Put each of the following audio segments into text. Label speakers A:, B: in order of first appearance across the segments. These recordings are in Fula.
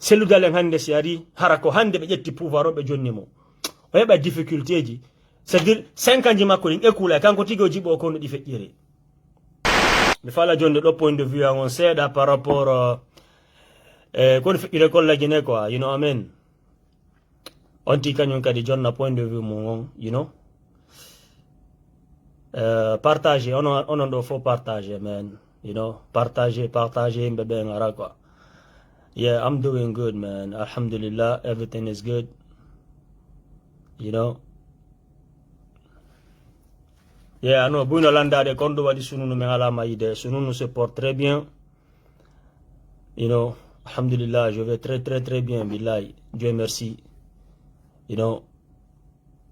A: selludalen hande si ari hara ko hande ɓe ƴetti pouvoir ɓe jonni mo o heɓa difficulté ji c'est à dire 5 ans ji makko ɗin ekula kanko tigi o jiɓo ko no ɗi feƴƴiri mi fala jonde ɗo point de vue on seeɗa par rapport kono feƴƴire kollagi ne quoi you know amen on ti kañum kadi jonna point de vue mum on you know partager onon ɗo faut partager man you know partager yimɓe ɓe ngara quoi yeah I'm doing good man alhamdulillah everything is good you know yeah no ɓuyno landade kon ɗo waɗi sununu min ala mayide sununu se porte très bien you know alhamdulillah je vais très bien billahi Dieu merci you know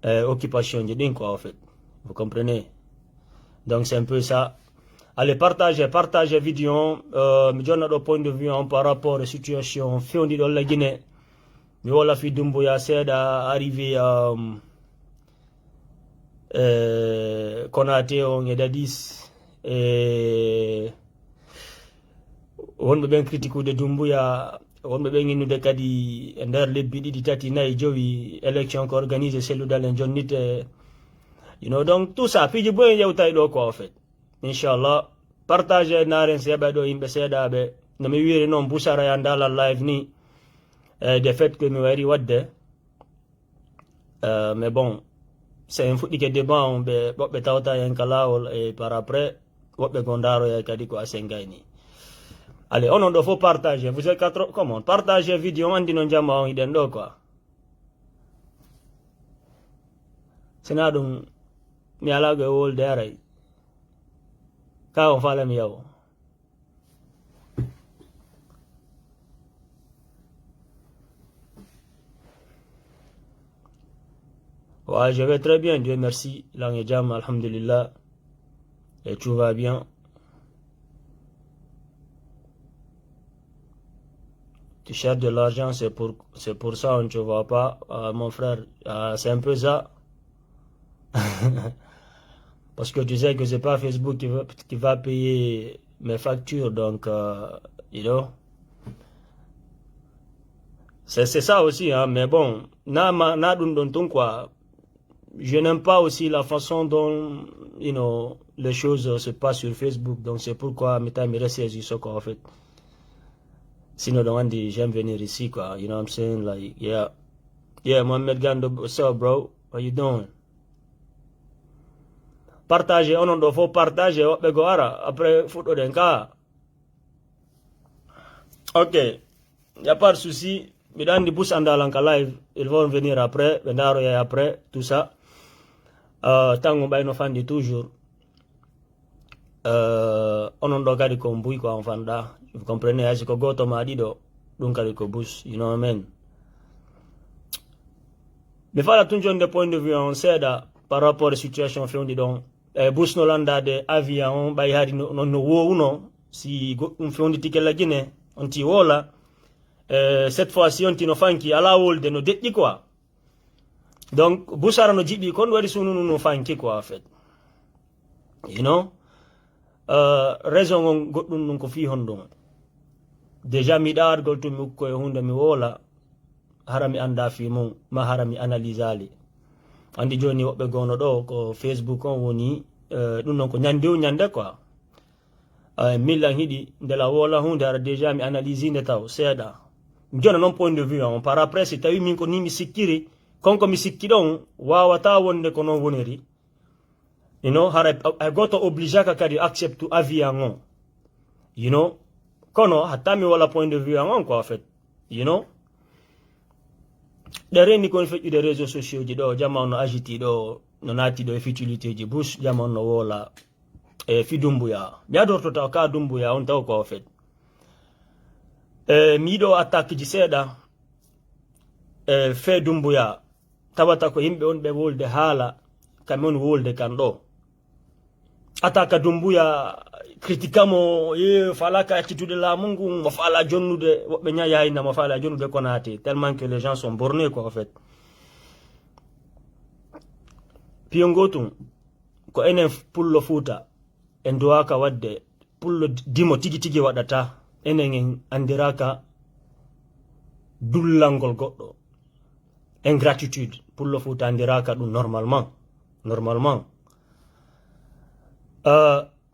A: occupation ji ɗin quoi en fait vous comprenez donc c'est un peu ça allez partagez vidéo mi jonna ɗo point de vue on par rapport à situation fewndi ɗon la Guinée mi wola fi Dumbuya seeɗa arrivé Konaté on e Dadis wonɓe ɓen critiqueude Dumbuya wonɓe ɓen innude kadi e nder lebbi ɗiɗi tati nayyi jowi élection ko organisé selludal en jonnite you know donc tout ça piiji boyen yewtay ɗo quoi en fait inchallah partage naren seeɓa ɗo yimɓe seeɗaɓe no mi wiri noon Bouchara ya ndalal live ni de fait que mi wari wadde mais bon c'est en fuɗɗike débat on ɓe ɓoɓɓe tawta hen ka lawol et par après woɓɓe go daroya kadi ko asen gayni allez onon ɗo faut partager vous êtes quatre comment partager vidéo on andi no jamma on hiɗen ɗo quoi sina ɗum mi alago e wolde aray ka on falami yawo ouais, je vais très bien, Dieu merci. Lang jam, alhamdulillah. Et tout va bien. Tu cherches de l'argent, c'est pour ça, on ne te voit pas, mon frère. C'est un peu ça. Parce que tu sais que c'est pas Facebook qui va payer mes factures, donc, you know. C'est ça aussi, hein, mais bon, quoi. Je n'aime pas aussi la façon dont, you know, les choses se passent sur Facebook. Donc c'est pourquoi je reste saisi ce qu'on fait. Sinon, j'aime venir ici, quoi. You know what I'm saying? Like, yeah. Yeah, Mohamed Gando, what's up, bro? What you doing? Partagez, on faut partager. Après, photo d'un cas. Ok. Il n'y a pas de souci. Mesdames, des pouces en dalanka live. Ils vont venir après. Vendaro et après. Tout ça. Tango bay no fandi toujours onon do kadi ko mbuy ko on fanda vous comprenez asi ko goto ma dido dum kadi ko bus you know what I mean mi fala tun jonde point de vue on seeda par rapport à situation fewndi don bus no landade avion bay hadi no wowuno si dum fewndi tikela Guinée on ti wola cette fois-ci on ti no fanki ala wolde no deƴƴi quoi. Donc, Bouchara no jibi kon wari sununu no fanki quoi en fait. You know? Raison on goɗɗum ɗum ko fi honɗum. Déjà mi ɗaargol to mi ukko e hunde mi wola hara mi anda fi mum ma hara mi analyse ali. Andi joni woɓɓe gono ɗo ko Facebook on woni ɗum non ko ñande quoi. Millan hiɗi ndela wola hunde hara déjà mi analyse nde taw seeɗa. Mi jona non point de vue on par après si tawi min ko ni mi sikkiri konko mi sikki ɗon wawata wonde ko non woniri you know hara goto obligaka kadi accepte avion on you know kono hatta mi wala point de vue on quoi en fait you know ɗe reni kon feƴƴude réseaux sociaux ji ɗo jama on no agiti ɗo no naati ɗo e futilité ji Bush jama on no wola e fi Dumbuya mi adortota ka Dumbuya on taw quoi en fait mi yiɗo attaque ji seeɗa fe Dumbuya tawata ko yimɓe on ɓe wolde haala kamɓe on wolde kan ɗo ataka Dumbuya criticamo falaka attitude laamu ngu mo faala jonnude woɓɓe ñayayna mo faala jonnude Konaté tellement que les gens sont bornés quoi en fait piyo gotum ko enen pullo Fuuta en duwaka wadde pullo dimo tigi waɗata enen en andiraka dullangol goddo ingratitude pullo futa ndiraka dum normalement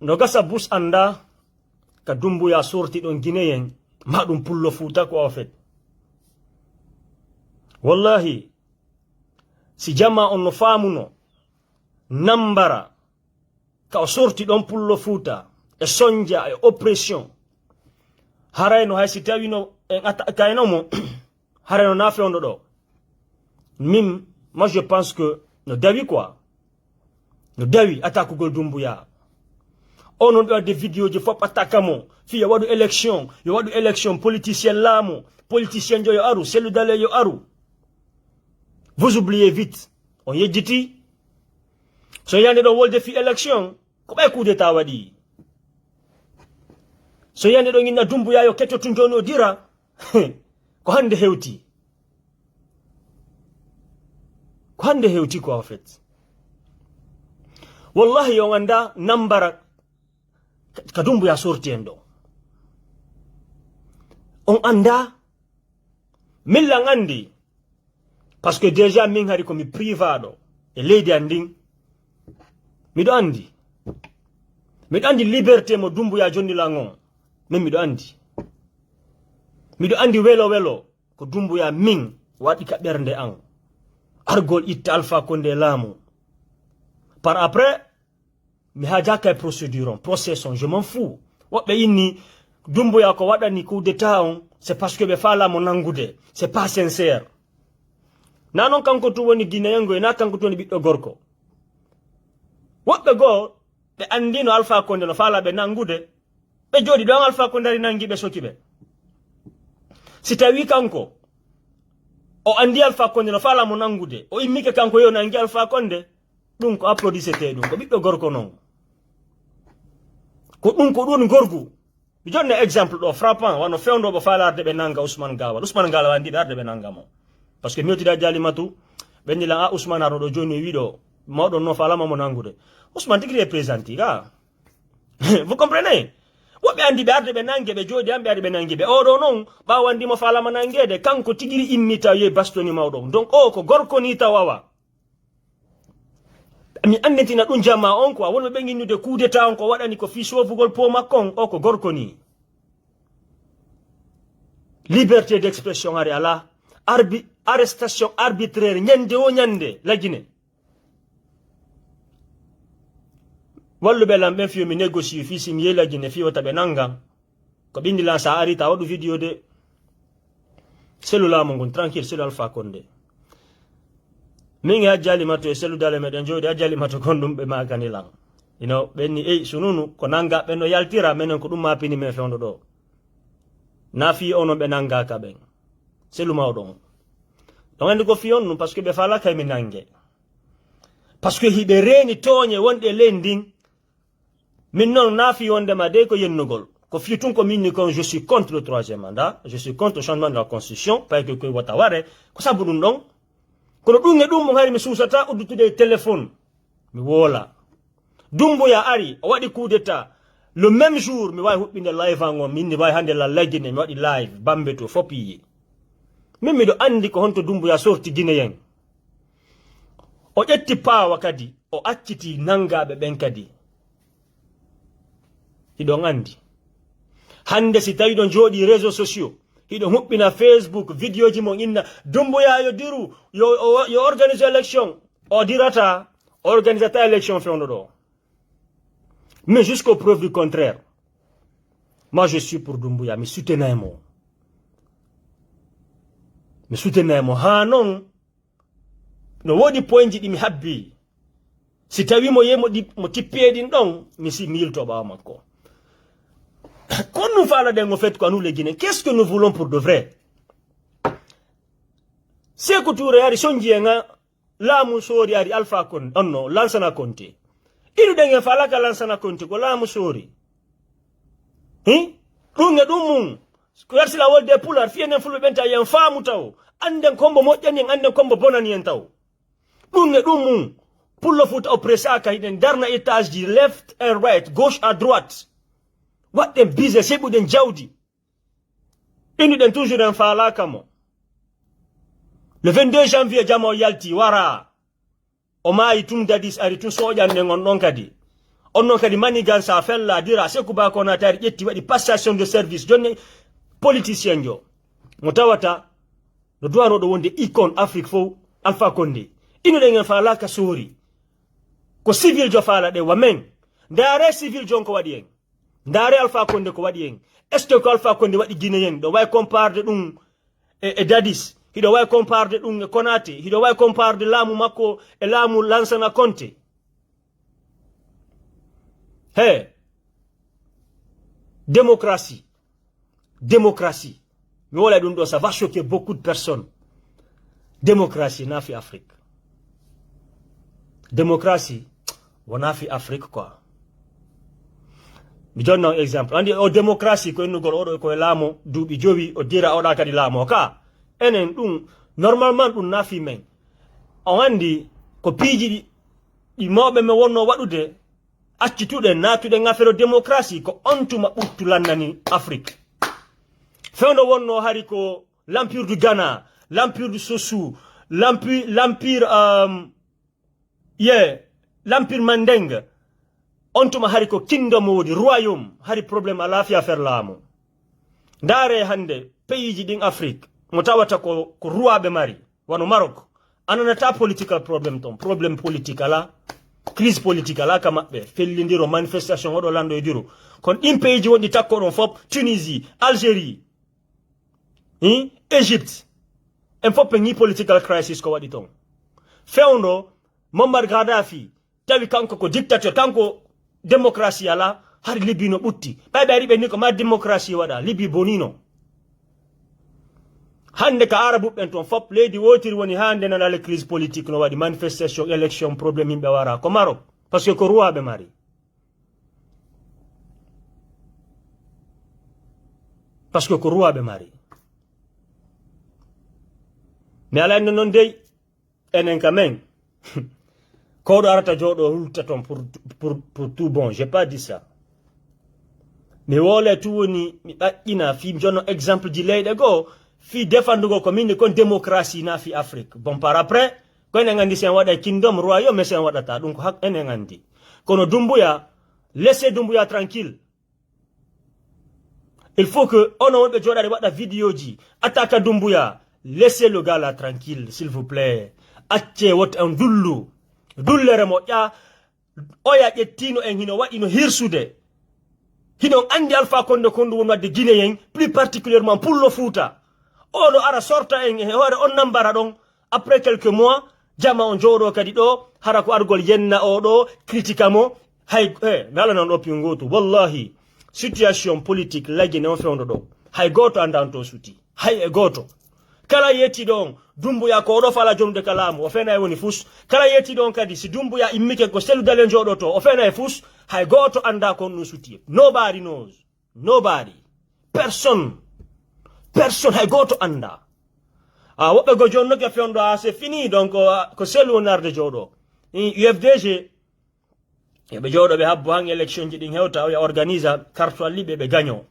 A: no gasa bus anda ka dumbu ya sorti don guinéen ma dum pullo futa ko en fait wallahi si jama on no famuno nambara ka sorti don pullo futa e sonja e oppression harayno hay si tawino en attaquayno mo harayno nafe on do mim moi je pense que no dawi quoi no dawi attaque gol dumbuya on do des vidéos je fop attaque mo fi yo wadu élection politicien lamo politicien jo yo aru celle dale yo aru vous oubliez vite on yejiti so yande do wolde fi élection ko bay coup d'état wadi so yande do ngina dumbuya yo ketto tunjono dira ko hande hewti quoi en fait wallahi yo anda nambara kadumbu ya sorti endo on anda milla ngandi parce que déjà min hari ko mi privado e leydi andin mido andi liberté mo dumbu ya jonni langon min mido andi welo ko dumbu ya min wadi ka bernde an argol itta Alpha Condé lamu par après mi haja kay procession je m'en fous wobbe inni dumbu ya ko wadani coup d'état on c'est parce que be fala mo nangude c'est pas sincère nanon kanko to woni guinéen go na kanko to ni biddo gorko wobbe go be andino Alpha Condé no fala be nangude be jodi don Alpha Condé ri nangi be sokibe si tawi kanko o andi Alpha Condé no fala mo nangude o immike kanko yo nangi Alpha Condé dum ko applaudissete dum ko biddo gorko non ko dum ko don gorgu mi jonne exemple do frappant wano fewndo bo falarde be nanga Ousmane Gawal andi darde be nanga mo parce que mioti da jali matu benni la Ousmane aro do joni wido mawdo no fala mo nangude Ousmane tigri représenti ga vous comprenez wobe andi darde be nange be jodi ambe ari be nange be o do non ba wandi mo fala mo nangede kanko tigiri immita ye bastoni mawdo donc o ko gorko ni tawawa mi annetina dun jama on quoi wonbe be nginude coup d'état on ko wadani ko fi sofugol po makkon o ko gorko ni liberté d'expression ari ala arrestation arbitraire nyande o nyande lagine wallu be lambe fi mi négocier fi sim ye lagine fi wata be nanga ko bindi la sa arita wadu vidéo de cellula mo ngon tranquille c'est Alpha Condé mingi ajali mato e selu dale meden jodi ajali mato kondum be makani lang benni sununu ko nanga be no yaltira menen ko dum mapini me fewndo do nafi ono be nanga ka ben selu mawdon don andi ko fiyon parce que be fala kay mi nange parce que hibe reni tonye wonde lending min non nafi wonde ma de ko yennugol ko fiitun ko minni kon je suis contre le troisième mandat, je suis contre le changement de la constitution pas que wataware ko sabu dum don kono dunge dum mo hari mi susata uddutude téléphone mi wola dumbu ya ari o wadi coup d'état le même jour mi way hubbinde live ango minni way hande la lagine mi wadi live bambe to fopi mimmi do andi ko honto dumbu ya sorti guinéen o jetti pawa kadi o acciti nangabe ben kadi hidon andi hande si tawi don jodi réseaux sociaux hido hubbina Facebook video ji mo inna dumbu ya yo diru yo organise élection o dirata organisateur élection fewndo do mais jusqu'au preuve du contraire moi je suis pour Doumbouya mi soutenemo ha non no wodi point ji mi habbi si tawi mo yemo mo tippedin don mi si milto ba makko. Quand nous parlons d'un fait quoi nous les Guinéens, qu'est-ce que nous voulons pour de vrai? C'est que tu regardes sonjienga la musori ari Alpha Condé, oh non, Lansana Conté. Il dengue fala ka Lansana Conté ko la musori. Dunga dumun. Square la wol de pular fiene fulu benta yan famu taw. Anden kombo mojjani anden kombo bonani en taw. Dunga dumun. Pull of foot oppressa ka hiden darna étage di left and right, gauche à droite. What the business c'est den jawdi inu den toujours en fala kamo le 22 janvier jamo yalti wara o maayi tun dadis ari tun soƴande gon ɗon kadi on non kadi manigansa fella dira Sékou Ba Konaté ƴetti waɗi passation de service joni politicien jo mo tawata no duwanoɗo wonde icône Afrique fof Alpha Condé inoɗen en faala ka soori ko civil jo faala ɗe wamen ndaare civil jon ko waɗi en ndaare Alpha Condé ko waɗi en est ce que ko Alpha Condé waɗi guinéen ɗo way comparde ɗum e dadis hiɗo way comparde ɗum e Konaté hiɗo way comparde laamu makko e laamu Lansana Conté he démocratie mi wola ɗum ɗo ça va choquer beaucoup de personnes démocratie nafi Afrique démocratie wona fi Afrique quoi mi donno exemple andi o démocratie ko ennugol oɗo koye laamo duuɓi jowi o dira oɗa kadi laamo ka enen ɗum normalement ɗum nafi men on andi ko piiji ɗi mawɓe men wonno waɗude accituɗen natuɗen affaire démocratie ko on tuma ɓurtu lannani Afrique fewno wonno hari ko l'empire du Ghana l'empire du Sossou l'empire Mandeng on tuma hari ko kingdom wodi royaume hari probléme ala fi affaire laamu ndaare hande pays ji ɗin Afrique mo tawata ko ruwaɓe mari wano Maroc ananata political problem ton problème politique ala crise politique ala ka maɓɓe fellidiro manifestation oɗo lando e diro kono ɗin pays ji wonɗi takkoɗon fop Tunisie Algérie Égypte en fop ɓe ñi political crisis ko waɗi ton fewndo Muammar Gaddafi tawi kanko ko dictateur kanko démocratie ala har Libye no ɓutti ɓayɓe ari ɓe ni ko ma démocratie waɗa Libye bonino hande ka arabuɓen ton fop leydi wotiri woni hande nanale crise politique no waɗi manifestation élection probléme yimɓe wara ko Maroc par ce que ko ruwaɓe mari parce que ko ruwaɓe mari mi ala enne noon dey enen ka men koɗo arata joɗo hulta ton pour tout bon j'ai pas dit ça mi wole tu woni mi ɓaƴƴina fi jonno exemple ji leyɗe goo fi défendugo ko min kon démocratie na fi Afrique bon par après ko enen andi sen waɗa kingdom royaume sen waɗata ɗum ko hak enen andi kono Doumbouya laissez Doumbouya tranquille il faut que ono wonɓe joɗade waɗa vidéo ji attaque Doumbouya laissez le gars là tranquille s'il vous plaît acce woto en dullere moƴƴa oya ƴettino en hino waɗi no hirsude hino andi Alpha Condé kondu won wadde guinéen plus particulièrement pour le Fouta oɗo ara sorta en e hoore on nambara ɗon après quelques mois jama on jooɗo kadi ɗo hara ko argol yenna oɗo critique mo hay mi ala non ɗo piyo gotu wallahi situation politique lagine on fewndo ɗo hay goto andan to suti hay e goto kala yettiɗo on Doumbouya ko oɗo fala jomde kalamu o fena e woni fus kala yettiɗo on kadi si Doumbouya immike ko selludale jooɗoto o fena e fus hay goto anda kon ɗum suti nobody knows nobody personne hay goto anda woɓɓe go joni noke fewndo c'est fini donc ko sellu wonarde jooɗo UFDG eɓe jooɗo ɓe habbo han élection ji ɗin hewta o ya organise carte alliɓe ɓe gagno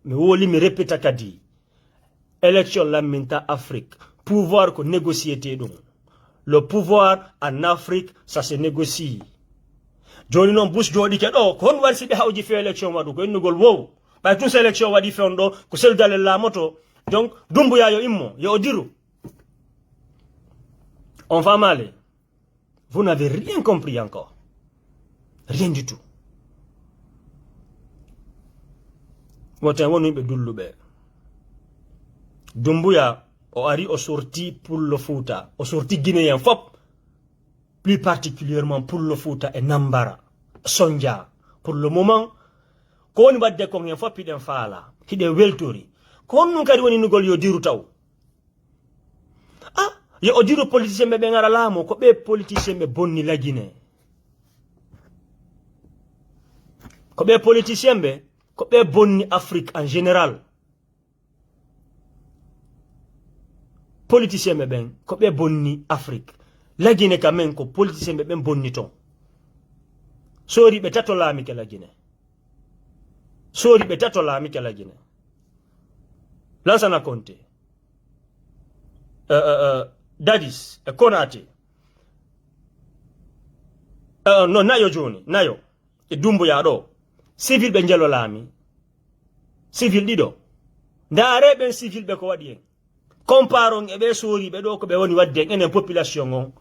A: mi woli mi répéta kadi élection lamminta Afrique pouvoir ko négociété ɗum le pouvoir en Afrique ça se négocie joni noon Bush jooɗike ɗo ko hon waɗi si ɓe hawji fe élection waɗu ko innugol wow ɓay tous élection waɗi fewn ɗo ko seldale laamoto donc Doumbouya yo immo yo o diru on va mal vous n'avez rien compris encore rien du tout woten woni yimɓe dulluɓe Doumbouya o ari o sorti pour le Fouta o sorti guinéen fop plus particulièrement pour le Fouta et Nambara Sondia pour le moment ko woni wadde kon hen fop hiɗen faala hiɗen weltori ko honnum kadi woni nugol yo diru taw yo o diru politicien ɓe ngara laamo ko ɓe politicien ɓe bonni lagine ko ɓe politicien ɓe ko ɓe bonni Afrique en général politicien ɓe ɓen ko ɓe bonni Afrique lagine ka men ko politicien ɓe ɓen bonni ton sori ɓe tato laamike lagine sori ɓe tato laamike lagine Lansana Conté Dadis e Konate no nayo joni nayo e Dumbuya ɗo civil ɓe jelo laami civil ɗiɗo ndaare ɓen civil ɓe ko waɗi en comparon e ɓe soriɓe ɗo ko ɓe woni wadde enen population on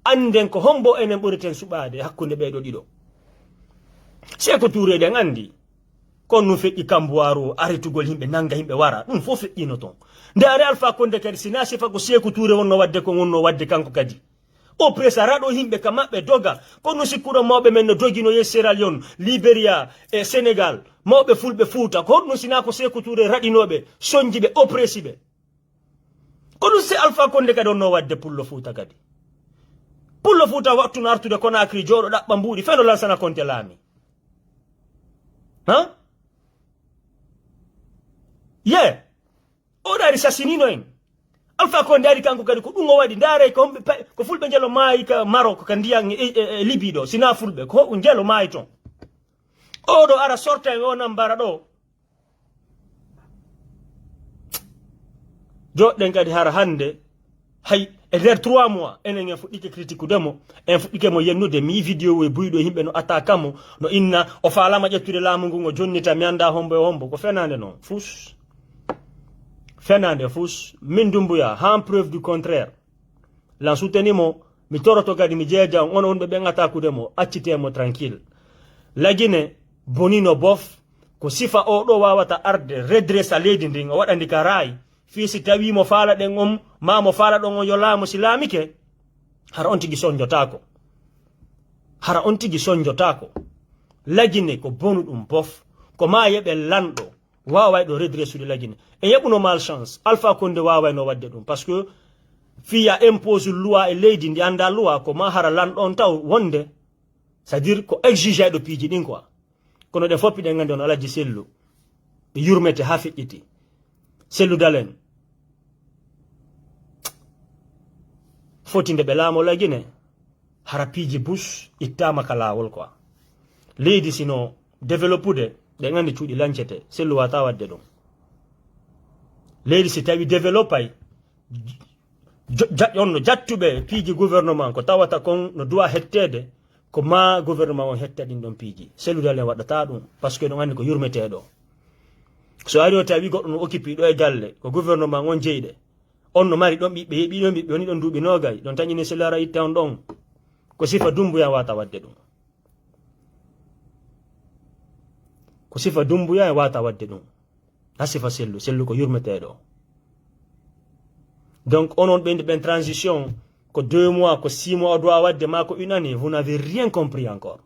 A: anden ko hombo enen ɓuriten suɓade hakkunde ɓeɗo ɗiɗo Sékou Touré ɗen andi kon nu feƴƴi kambuwaru aritugol himɓe nanga himɓe wara ɗum fof feƴƴino ton ndaare Alpha Condé kadi sina sifa ko Sékou Touré wonno wadde ko wonno wadde kanko kadi o pressa raɗo himɓe ka maɓɓe doga kono sikkuɗo mawɓe men no dogino ye Sierra Leone Liberia e Sénégal mawɓe fulɓe Fouta ko honɗum sina ko Sékou Touré raɗinoɓe soñji ɓe oppressi ɓe kono si Alpha Condé kadi onno wadde pullo Fouta kadi pullo Fouta wattuno artude Conakry jooɗo ɗaɓɓa mbuuɗi feno Lansana Conté laami ha ye o ɗari sasinino en Alpha Condé ari kanko kadi ko ɗum o waɗi ndaare ko fulɓe jelo maayi ka Maroc ka ndiyan Libye ɗo sina fulɓe ko jelo maayi ton oɗo ara sorta en o nambara ɗo joɗɗen kadi hara hande hay e nder 3 mois enen en fuɗɗike critique demo en fuɗɗike mo yennude mi vidéo e buyɗo himɓe no attaque mo no inna o faalama ƴettude laamu ngu o jonnita mi anda hombo e hombo ko fenande noon fus fenande fus min Dumbuya en preuve du contraire lan soutenimo mi toroto kadi mi jeeja on wonɓe ɓen attaque mo accitemo tranquille lagine bonino bof ko sifa o ɗo wawata arde redressa leydi ndin o waɗandi ka rayi fi si tawi mo faala ɗen on ma mo faala ɗon on yo laamu si laamike hara on tigi soñjotako hara on tigi soñjotako lagine ko bonu ɗum bof ko ma yeɓe lanɗo waway ɗo redressude lagine e yeɓuno malchance Alpha Condé wawayno wadde ɗum par ce que fiya impose loi e leydi ndi anda loi ko ma hara lanɗon taw wonde c'est à dire ko exige ɗo piiji ɗin quoi kono ɗen foppi ɗen gandi on alaji sellu ɓe yurmete ha feƴƴiti sellu dalen fotinde ɓe laamo lagine hara piiji bus ittama ka lawol quoi leydi sino développude ɗe gandi cuuɗi lancete sellu wata wadde ɗum leydi si tawi développay onno jattuɓe piiji gouvernement ko tawata kon no duwa hettede ko ma gouvernement on hetta ɗin ɗon piiji sellu dalen waɗata ɗum par ce que ɗon andi ko yurmeteɗo so ari o tawi goɗɗo no occupé ɗo e galle ko gouvernement on jeyɗe on no mari ɗon ɓiɓɓe heɓi ɗon ɓiɓɓe woni ɗon duuɓi nogay ɗon tañini sellara itta on ɗon ko sifa Dumbuya wata wadde ɗum ko sifa Dumbuya wata wadde ɗum ha sifa sellu ko yurmeteɗo donc onon ɓe ɓen transition ko 2 mois ko 6 mois o doit wadde ma ko 1 année vous n'avez rien compris encore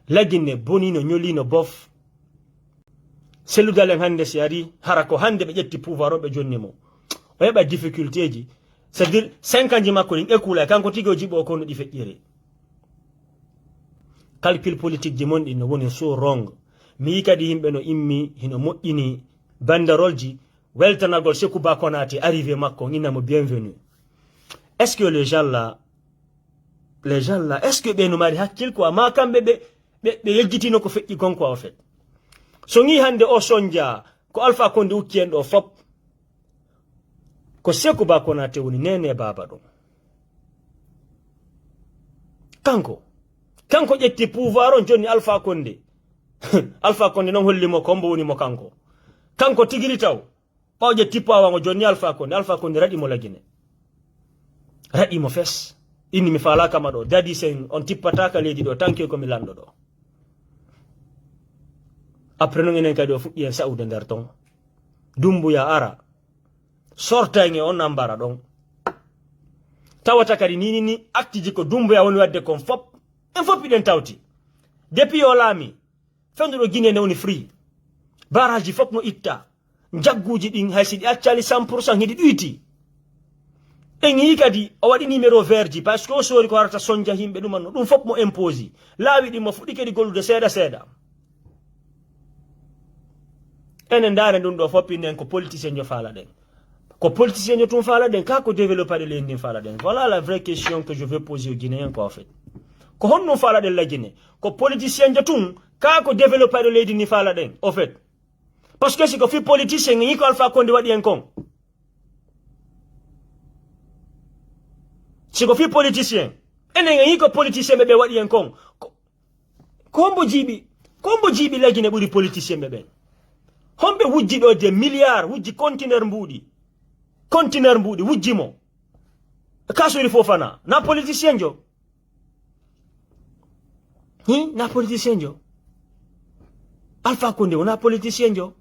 A: laginne bonino ñolino bof selludalen hande si ari hara ko hande ɓe ƴetti pouvoir o ɓe jonni mo o heɓa difficulté ji c'est à dire 5 ans ji makko ɗin écoula kanko tigi o jiɓo ko no ɗi feƴƴiri calcul politique ji mon ɗi no woni so wrong mi yi kadi yimɓe no immi hino moƴƴini banderole ji weltanagol Sékou Ba Konaté arrivé makko innamo bienvenue est ce que les gens là est ce que ɓe no mari hakkil quoi ma kamɓe ɓe yejjitino ko feƴƴi gon quoi en fait so ngi hande o sonja ko Alpha Condé ukki en ɗo fop ko Sékou Ba Konaté woni nene baba ɗum kanko ƴetti pouvoir on jonni Alpha Condé Alpha Condé noon hollimo ko hombo woni mo kanko tigiri taw ɓaw ƴetti pouvoir o jonni Alpha Condé raɗimo lagine raɗimo fes inni mi falakama ɗo dadi sen on tippataka leydi ɗo tanke komi lanɗo ɗo après noon enen kadi o fuɗɗi en sa'ude nder ton Dumbuya ara sorta en e on ambara ɗon tawata kadi ni acte ji ko Dumbuya woni wadde kon fop en foppiɗen tawti depuis o laami fenduɗo Guinée ne woni free barrage ji fop no itta jagguji ɗin hay si ɗi accali 100% hiɗi ɗuyti en yi kadi o waɗi numéro vert ji par ce que o sori ko warata soñja himɓe ɗumanno ɗum fop mo impose laawi ɗin mo fuɗɗi kadi gollude seeɗa enen ndaare ɗum ɗo foppinden ko politicien jo faala ɗen ko politicien jo tum faala ɗen ka ko développade leydi ndin faala ɗen voilà la vraie question que je veux poser aux Guinéens quoi en fait ko honɗum faala ɗen la Guinée ko politicien jo tum ka ko développade leydi ndin faala ɗen au fait parce que si ko fi politicien yi ko Alpha Condé waɗi en kon si ko fi politicien enen yi ko politicien be wadi en kon kombo jibi la Guinée buri politicien be hombe wujji do de milliards wujji conteneur mbudi wujji mo kasuri Fofana na politicien jo na politicien jo Alpha Condé na politicien jo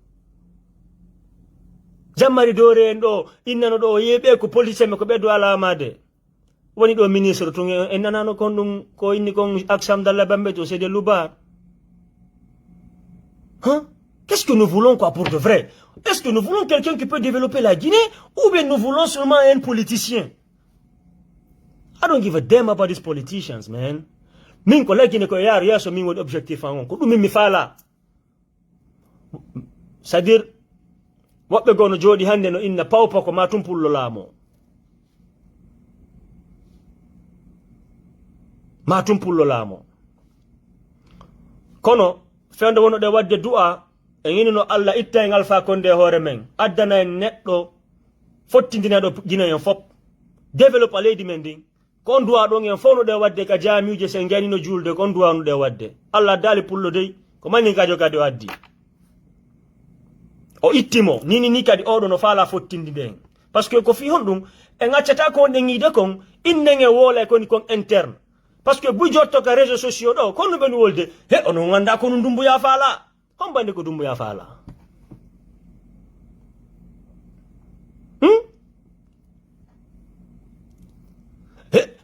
A: jammari dore en do innano do yebe ko politicien me ko be do alamade woni do ministre to en nanano kon dum ko inni kon aksam dalla bambe to c'est de loubar qu'est-ce que nous voulons quoi pour de vrai? Est-ce que nous voulons quelqu'un qui peut développer la Guinée ou bien nous voulons seulement un politicien? I don't give a damn about these politicians, man. Min ko la Guinée ko yar yaso min wodi objectif an ko dum mi fala. C'est-à-dire wobbe gono jodi hande no inna pawpa ko matum pullo lamo. Matum pullo lamo. Kono fende wono de wadde du'a en no Allah itta en Alpha Condé hore men addana en neddo fottindina do Guinée en fop développer leydi men din kon du'a don en fono de wadde ka jamiuje sen gani no julde kon du'a no de wadde Allah dali pullo dey ko mani kajo kadi waddi o ittimo ni kadi odo no fala fottindiden parce que ko fi hondum en accata ko de ngide kon innenge wola kon interne parce que bu jotto ka réseaux sociaux do kon ben wolde he ono nganda ko ndumbu ya fala hombande ko dumbu ya fala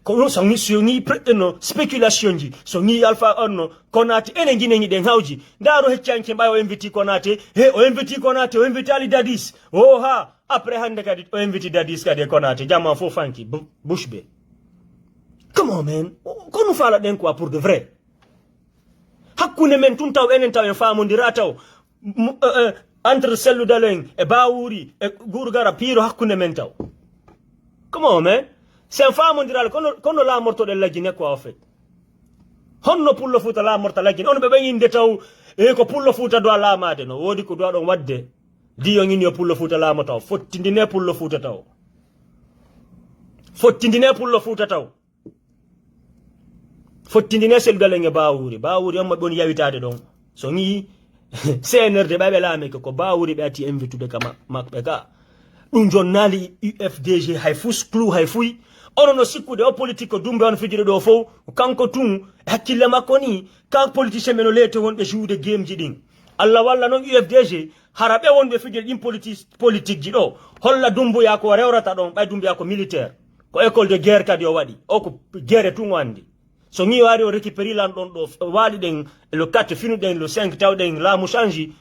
A: kono sangi sioni preteno speculation ji songi Alpha onno Konate enen Guinée den hawji ndaro heccanke bayo inviti Konate o inviti Konate o inviti Ali Dadis après hande kadi o inviti Dadis kadi Konate jamma fo fanki bushbe. Come on, man. Kono fala den quoi pour de vrai. Hakune men tun taw enen taw en famondira taw entre Cellou Dalein e Bawuri e Gurgara Piro hakune men taw. Come on, man. C'est un famondira kono la morto della Guinée quoi en fait. Honno pullo futa la morta la Guinée on be inde taw ko pullo futa do la made no wodi ko do don wadde diyo ngini yo pullo futa la mo taw fottindine pullo futa taw. Fottindine pullo futa taw. Fottindine Cellou Dalein e Bawuri on mabon yawitade don so ngi CNRD babe lame ko Bawuri be ati invitude kama makbe ka dum jonnali UFDG hay fus clou hay fuy ono no sikkude o politique dumbe on fijire do fo kanko tun hakkille makko ni kan politicien men lete wonbe joude game ji din Allah walla non UFDG harabe wonbe fijire din politique ji do holla dumbu ya ko rewrata don bay dumbu ya ko militaire ko école de guerre kadi o wadi o ko guerre tun wandi so ngi wari o récupérer lan don do wali den le 4 finu den le 5 taw den la mu changi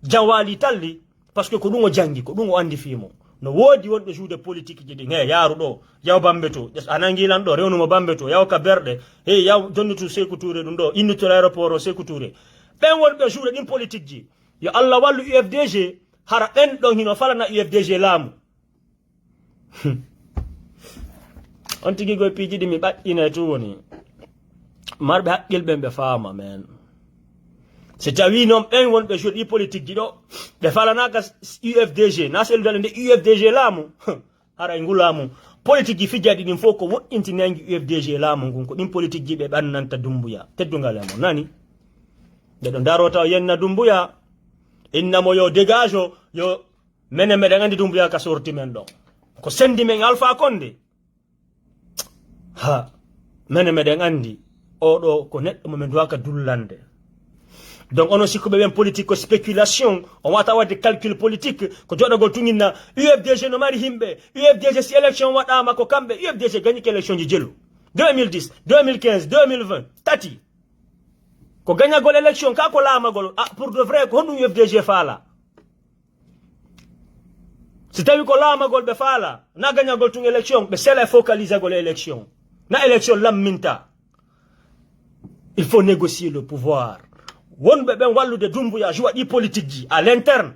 A: jawali talli parce que ko dum o jangi ko dum o andi fimo no wodi wonbe joude politique ji din yaaru do yaw bambeto anangi lan do rewnu mo bambeto yaw ka berde yaw jonnutu Sékou Touré dum do innuto l'aéroport o Sékou Touré ben wonbe joude din politique ji yo Allah wallu UFDG hara en don hino falana UFDG lamu on tigi go piji di mi baddina tu woni marbe hakkil be faama men c'est tawi non ben wonbe joude politique ji do be falana ka UFDG na Cellou Dalein de UFDG lamu hara ngulamu politique fi jadi nim foko wonti nangi UFDG lamu ngun ko dim politique ji be bannanta dumbuya teddungal mo nani de don darota yenna dumbuya inna mo yo dégage yo mene ngandi dumbuya ka sorti men do ko sendi men Alpha Condé mene ngandi odo ko neddo mo men doaka dullande. Donc on aussi ko be politique spéculation on wata wadde calcul politique ko jodo tungina UFDG no mari himbe UFDG si élection wada mako kambe UFDG gagné élection ji jelu 2010 2015 2020 tati ko gagna gol élection ka ko lama gol pour de vrai ko hono UFDG fala si tawi ko lama gol be fala na gagna gol tung élection be sela focaliser gol élection na élection laminta il faut négocier le pouvoir. Wonbe ben wallude dumbuya joua di politique ji à l'interne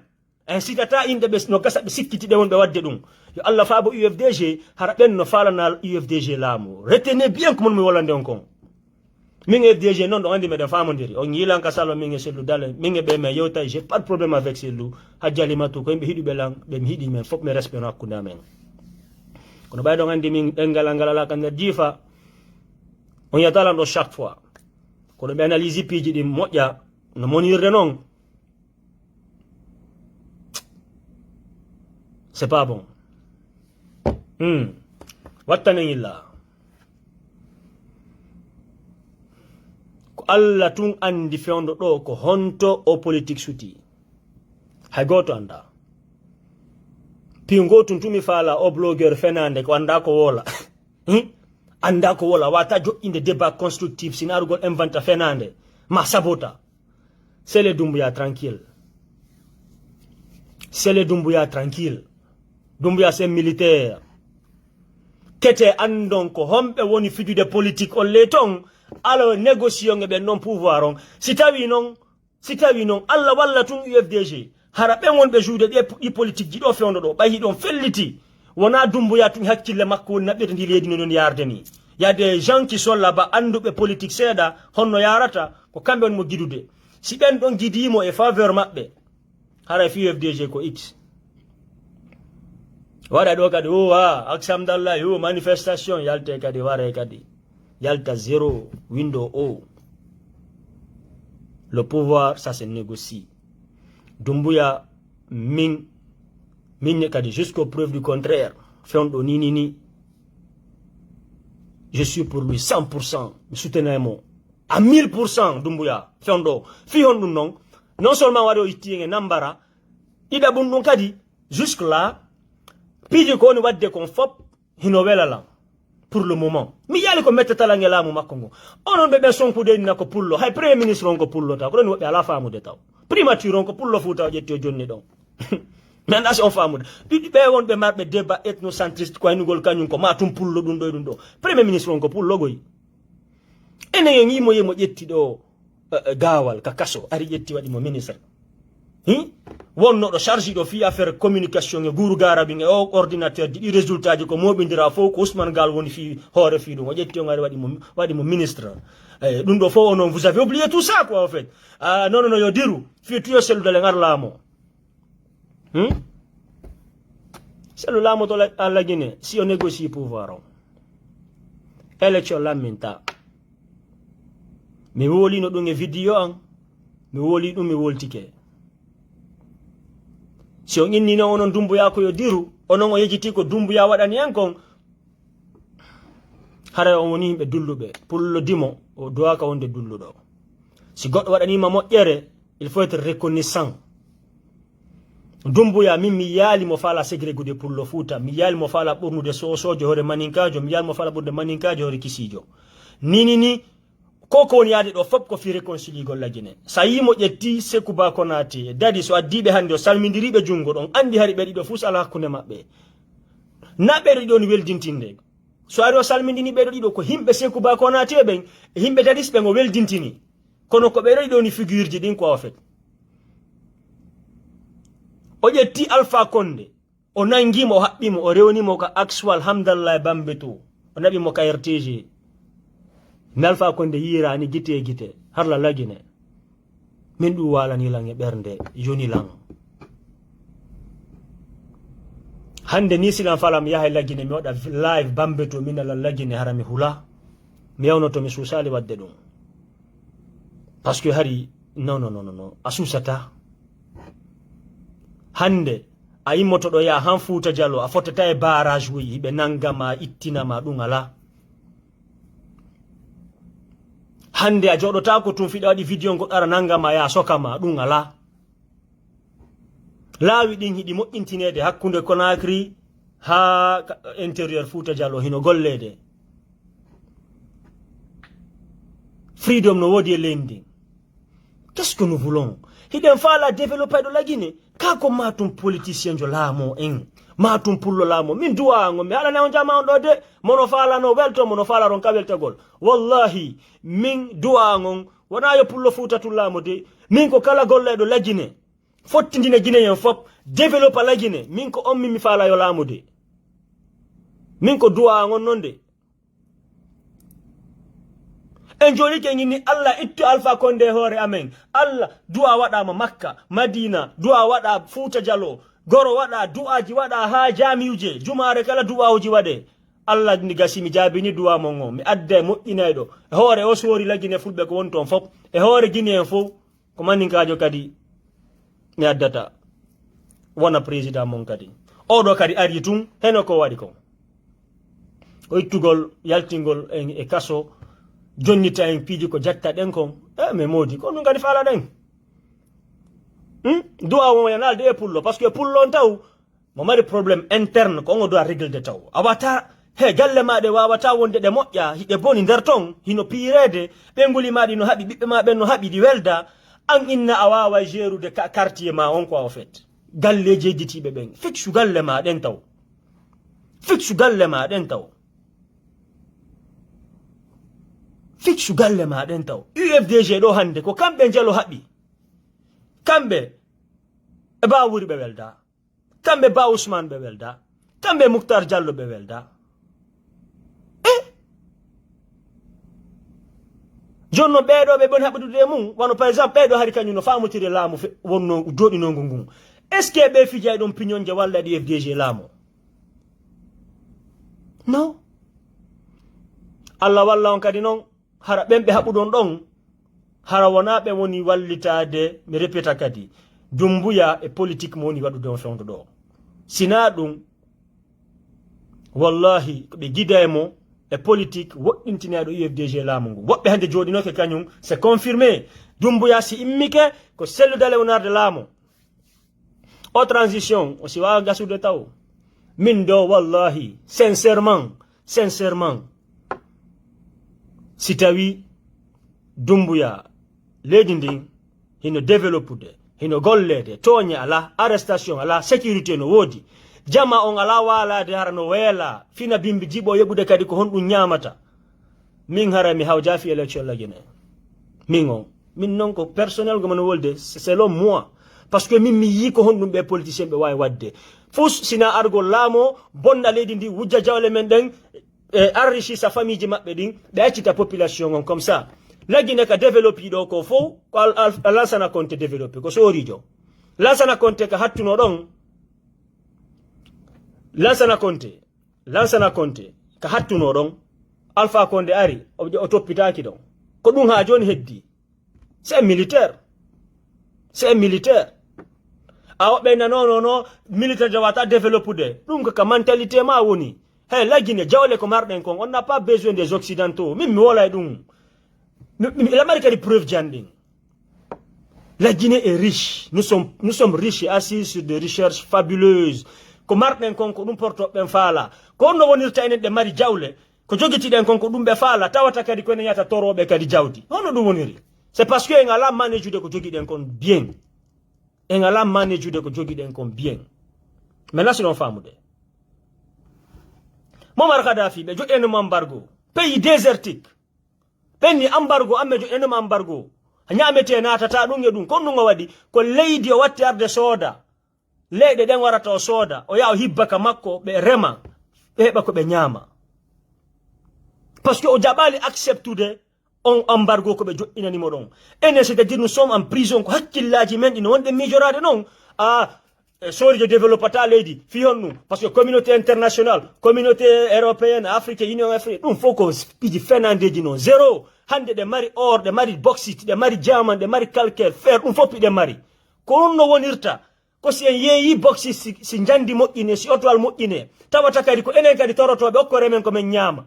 A: ainsi tata inde be no gasa be sikkiti de wonbe wadde dum yo Allah faabo UFDG hara ben no falana UFDG lamu retenez bien ko mon mi wolande on kon min UFDG non do andi me de famondiri on yilan ka salo min Cellou Dalein min be me yota j'ai pas de problème avec Cellou hadjali matu ko be hidu belang be mi hidi men fop me respect no akunda men kono ɓayɗo andi min ɗengal ngal ala kanda jiifa on yatalan ɗo chaque fois kono ɓe analyse piiji ɗi moƴƴa no monirde noon c'est pas bon wattanen illa ko Allah tun andi fewndo ɗo ko honto o politique suti hay goto anda pingo tun tumi fala o blogueur fenande ko anda ko wola anda ko wola wata jo'inde débat constructif sin arugol inventa fenande ma sabota c'est le Doumbouya tranquille c'est le Doumbouya tranquille Doumbouya c'est militaire kete andon ko hombe woni fijude politique o le ton alors négociation e ben non pouvoir on si tawi non Allah walla tun UFDG hara ben wonbe juude di politique ji do fewndo do bayi don felliti wona Doumbouya tun hakkille makko woni nabbe ndi leydi non yarde ni y a des gens qui sont là-bas andube politique seda honno yarata ko kambe on mo gidude si ben don gidimo e faveur mabbe hara fi UFDG ko x wara do kadi aksamdallah yo manifestation yalte kadi wara kadi yalta zéro window o le pouvoir ça se négocie Doumbouya min kadi jusqu'aux preuves du contraire fewndo ni je suis pour lui 100%, soutenez-moi à 1000% Doumbouya fewndo fi hon dum non seulement wado itti nambara ida bundum kadi jusque là piji ko ni wadde kon fop hino welala pour le moment mi yali ko metta la ngelamu makko ngo onon be sonkude ni nako pullo hay premier ministre on ko pullo ta ko don wobbe ala faamude taw primature on ko pullo futa jetti o jonni don men as on faamude di be won be marbe débat ethnocentriste ko aynugol kanyum ko matum pullo dum do premier ministre on ko pullo goy ene yo ngimo yemo jetti do gawal ka kaso ari jetti wadi mo ministre wonno do chargé do fi affaire communication e guru garabi e o ordinateur di résultat ji ko mobindira fo ko Ousmane Gal woni fi hore fi dum o jetti o ngari wadi mo ministre dum do fo non vous avez oublié tout ça quoi en fait non yo diru fi tuyo selu dale ngar lamo selu lamo to la Guinée si on négocie pouvoir élection lamenta mi woli no dum e video an mi woli dum mi woltike si on inni no onon Doumbouya ko yo diru onon o yejiti ko Doumbouya wadani en kon hare on woni himbe dullube pullo dimo o doa ka wonde dulludo si goddo wadani ma moƴƴere il faut être reconnaissant Doumbouya min mi yali mo fala segregude pullo futa mi yali mo fala burnude sojo hore maninkajo mi yali mo fala burde maninkajo hore kisijo ni koko woni yaade do fop ko fi réconcilie gol la Guinée sa yimo ƴetti Sékou Ba Konaté dadi so addibe hande o salmindiribe jungo don andi hari be dido fus ala hakkunde mabbe nabe do ni weldintinde so ari o salmindini be dido ko himbe Sékou Ba Konaté ben himbe dadis be ngo weldintini kono ko be do ni figure ji din ko en fait o ƴetti Alpha Condé o nangimo o habbimo o rewnimo ka Axwal Hamdallah Bambeto o nabi mo ka RTG Alpha Condé yirani gite har la Guinée min du wala ni lange bernde joni lang hande ni silan falam yahay la Guinée mi wada live Bambeto min la Guinée harami hula mi yawnoto mi susali wadde dum parce que hari non asusata hande a yimmoto do ya han Fouta Jallo a fotata e barrage wi be nangama ittinama dum ala hande a jodota ko tun fiɗa waɗi vidéo go ɗara nangama ya sokama ɗum ala laawi ɗin hiɗi moƴƴintinede hakkunde Conakry ha intérieur Fouta Jallo hino gollede freedom no wodi e leydi qu'est-ce que nous voulons hiɗen faala développer de la Guinée kako matum politicien jo laamo en matum pullo laamo min duwango mi alana on jama on do de mono faala no welto mono faala ron kabeltagol wallahi min duwango wona yo pullo Fouta tul laamo de min ko kala golledo la Guinée fottindina Guinée en fop développer la Guinée min ko ommi mi faala yo laamo de min ko duwango non de en joni ke ngini Allah ittu Alpha Condé hore amen Allah du'a wada ma Makka Madina du'a wada Fouta Jallo goro wada du'aji wada ha jamiuje jumaare kala du'awji wade Allah ni gasimi jabini du'a mongo mi adde moƴƴinaydo e hoore o sori lagine fulbe ko wonton fop e hoore Guinée fo ko manin kajo kadi mi addata wona président mon kadi odo kadi ari tun heno ko wadi ko o ittugol yaltingol e kaso jonnita en piiji ko jatta den kon me modi ko dum kadi faala den du'a mo yanal de pullo parce que pullo taw mo mari problème interne ko on doit régler de taw awata he galle maade wawata wonde de moƴƴa hiɗe boni nder ton hino piirede ɓe nguli maɗi no haɓi ɓiɓɓe ma ɓen no haɓi ɗi welda an inna a wawa gérude quartier ma on quoi au fait galle jejjitiɓe ɓen fixu galle ma ɗen taw fixu galle ma ɗen taw fixu galle ma ɗen taw UFDG ɗo hande ko kamɓe jelo haɓi kamɓe e ba wuri ɓe welda kamɓe ba Ousmane ɓe welda kamɓe Moukhtar Diallo ɓe welda jonno ɓeɗo ɓe boni haɓudude mum wano par exemple ɓeɗo hari kañum no famotire laamu wonno joɗinogo ngun est ce que ɓe fijay ɗon piñonje walla ɗi FDG laamu non Allah walla on kadi noon hara ɓen ɓe haɓuɗon ɗon hara wona ɓe woni wallitade mi répéta kadi Doumbouya e politique mo woni waɗude on fewndo ɗo sina ɗum wallahi ɓe gida e mo e politique woɗɗintinaɗo UFDG laamu ngu woɓɓe hande joɗinoke kañum c'est confirmé Doumbouya si immike ko sellude lewnarde laamu o transition o si wawa gasude taw min do wallahi sincèrement si tawi Doumbouya leydi ndin hino développude hino gollede toña ala arrestation ala sécurité no woodi jama on ala walade hara no weela fina bimbi jibo yeɓude kadi ko honɗum ñamata min hara mi hawjafi élection lagine min non ko personnel go mono wolde selon moi parce que min mi yi ko honɗum ɓe politicien ɓe wawi wadde fus sina argol laamo bonna leydi ndi wujja jawle men ɗen enrichi sa famille ji maɓɓe ɗin ɓe accita population on comme ça lagine ka développi ɗo ko fof ko Lansana Conté développé ko sorijo Lansana Conté ka hattuno ɗon Lansana Conté ka hattuno ɗon Alpha Condé ari o toppitaki ɗon ko ɗum ha joni heddi c'est militaire a woɓɓe nanonono militaire jawata développude ɗum ka mentalité ma woni hey lagine jawle ko marɗen kon on n'a pas besoin des occidentaux min mi wola e ɗum l'Amérique a des preuves janding. La Guinée est riche. Nous sommes riches et assis sur des recherches fabuleuses. Ko marɗen kon ko ɗum porto ɓen faala ko onno wonirta enen ɗe mari jawle ko jogitiɗen kon ko ɗum ɓe faala tawata kadi ko enen yata toroɓe kadi jawdi honno ɗum woniri c'est parce que en ala manejude ko jogiɗen kon bien en ala manejude ko jogiɗen kon bien maintenant sinon famude Muammar Gaddafi ɓe joƴƴenimo embargo pays désertique ɓenni embargo amme joƴƴenimo embargo ñamete natata ɗum e ɗum kon ɗum o waɗi ko leydi o watti arde sooda leyɗe ɗen warata o sooda o yaha o hibbaka makko ɓe rema ɓe heɓa ko ɓe ñaama par ce que o jaɓali acceptude on embargo ko ɓe joƴƴinanimo ɗon enen c'est à dire nous sommes en prison ko hakkillaji men ɗino wonɗe mijorade noon sorijo développata leydi fi hon ɗum par ce que communauté internationale communauté européenne afrique union afrique ɗum fof ko piiji fenandeji noon zéro hande ɗe mari or ɗe mari bauxite ɗe mari diamant ɗe mari calcaire fer ɗum fof piɗe mari ko ɗum no wonirta ko si en yeeyi bauxite si jandi moƴƴine si otoal moƴƴine tawata kadi ko enen kadi torotoɓe hokkore men komin ñaama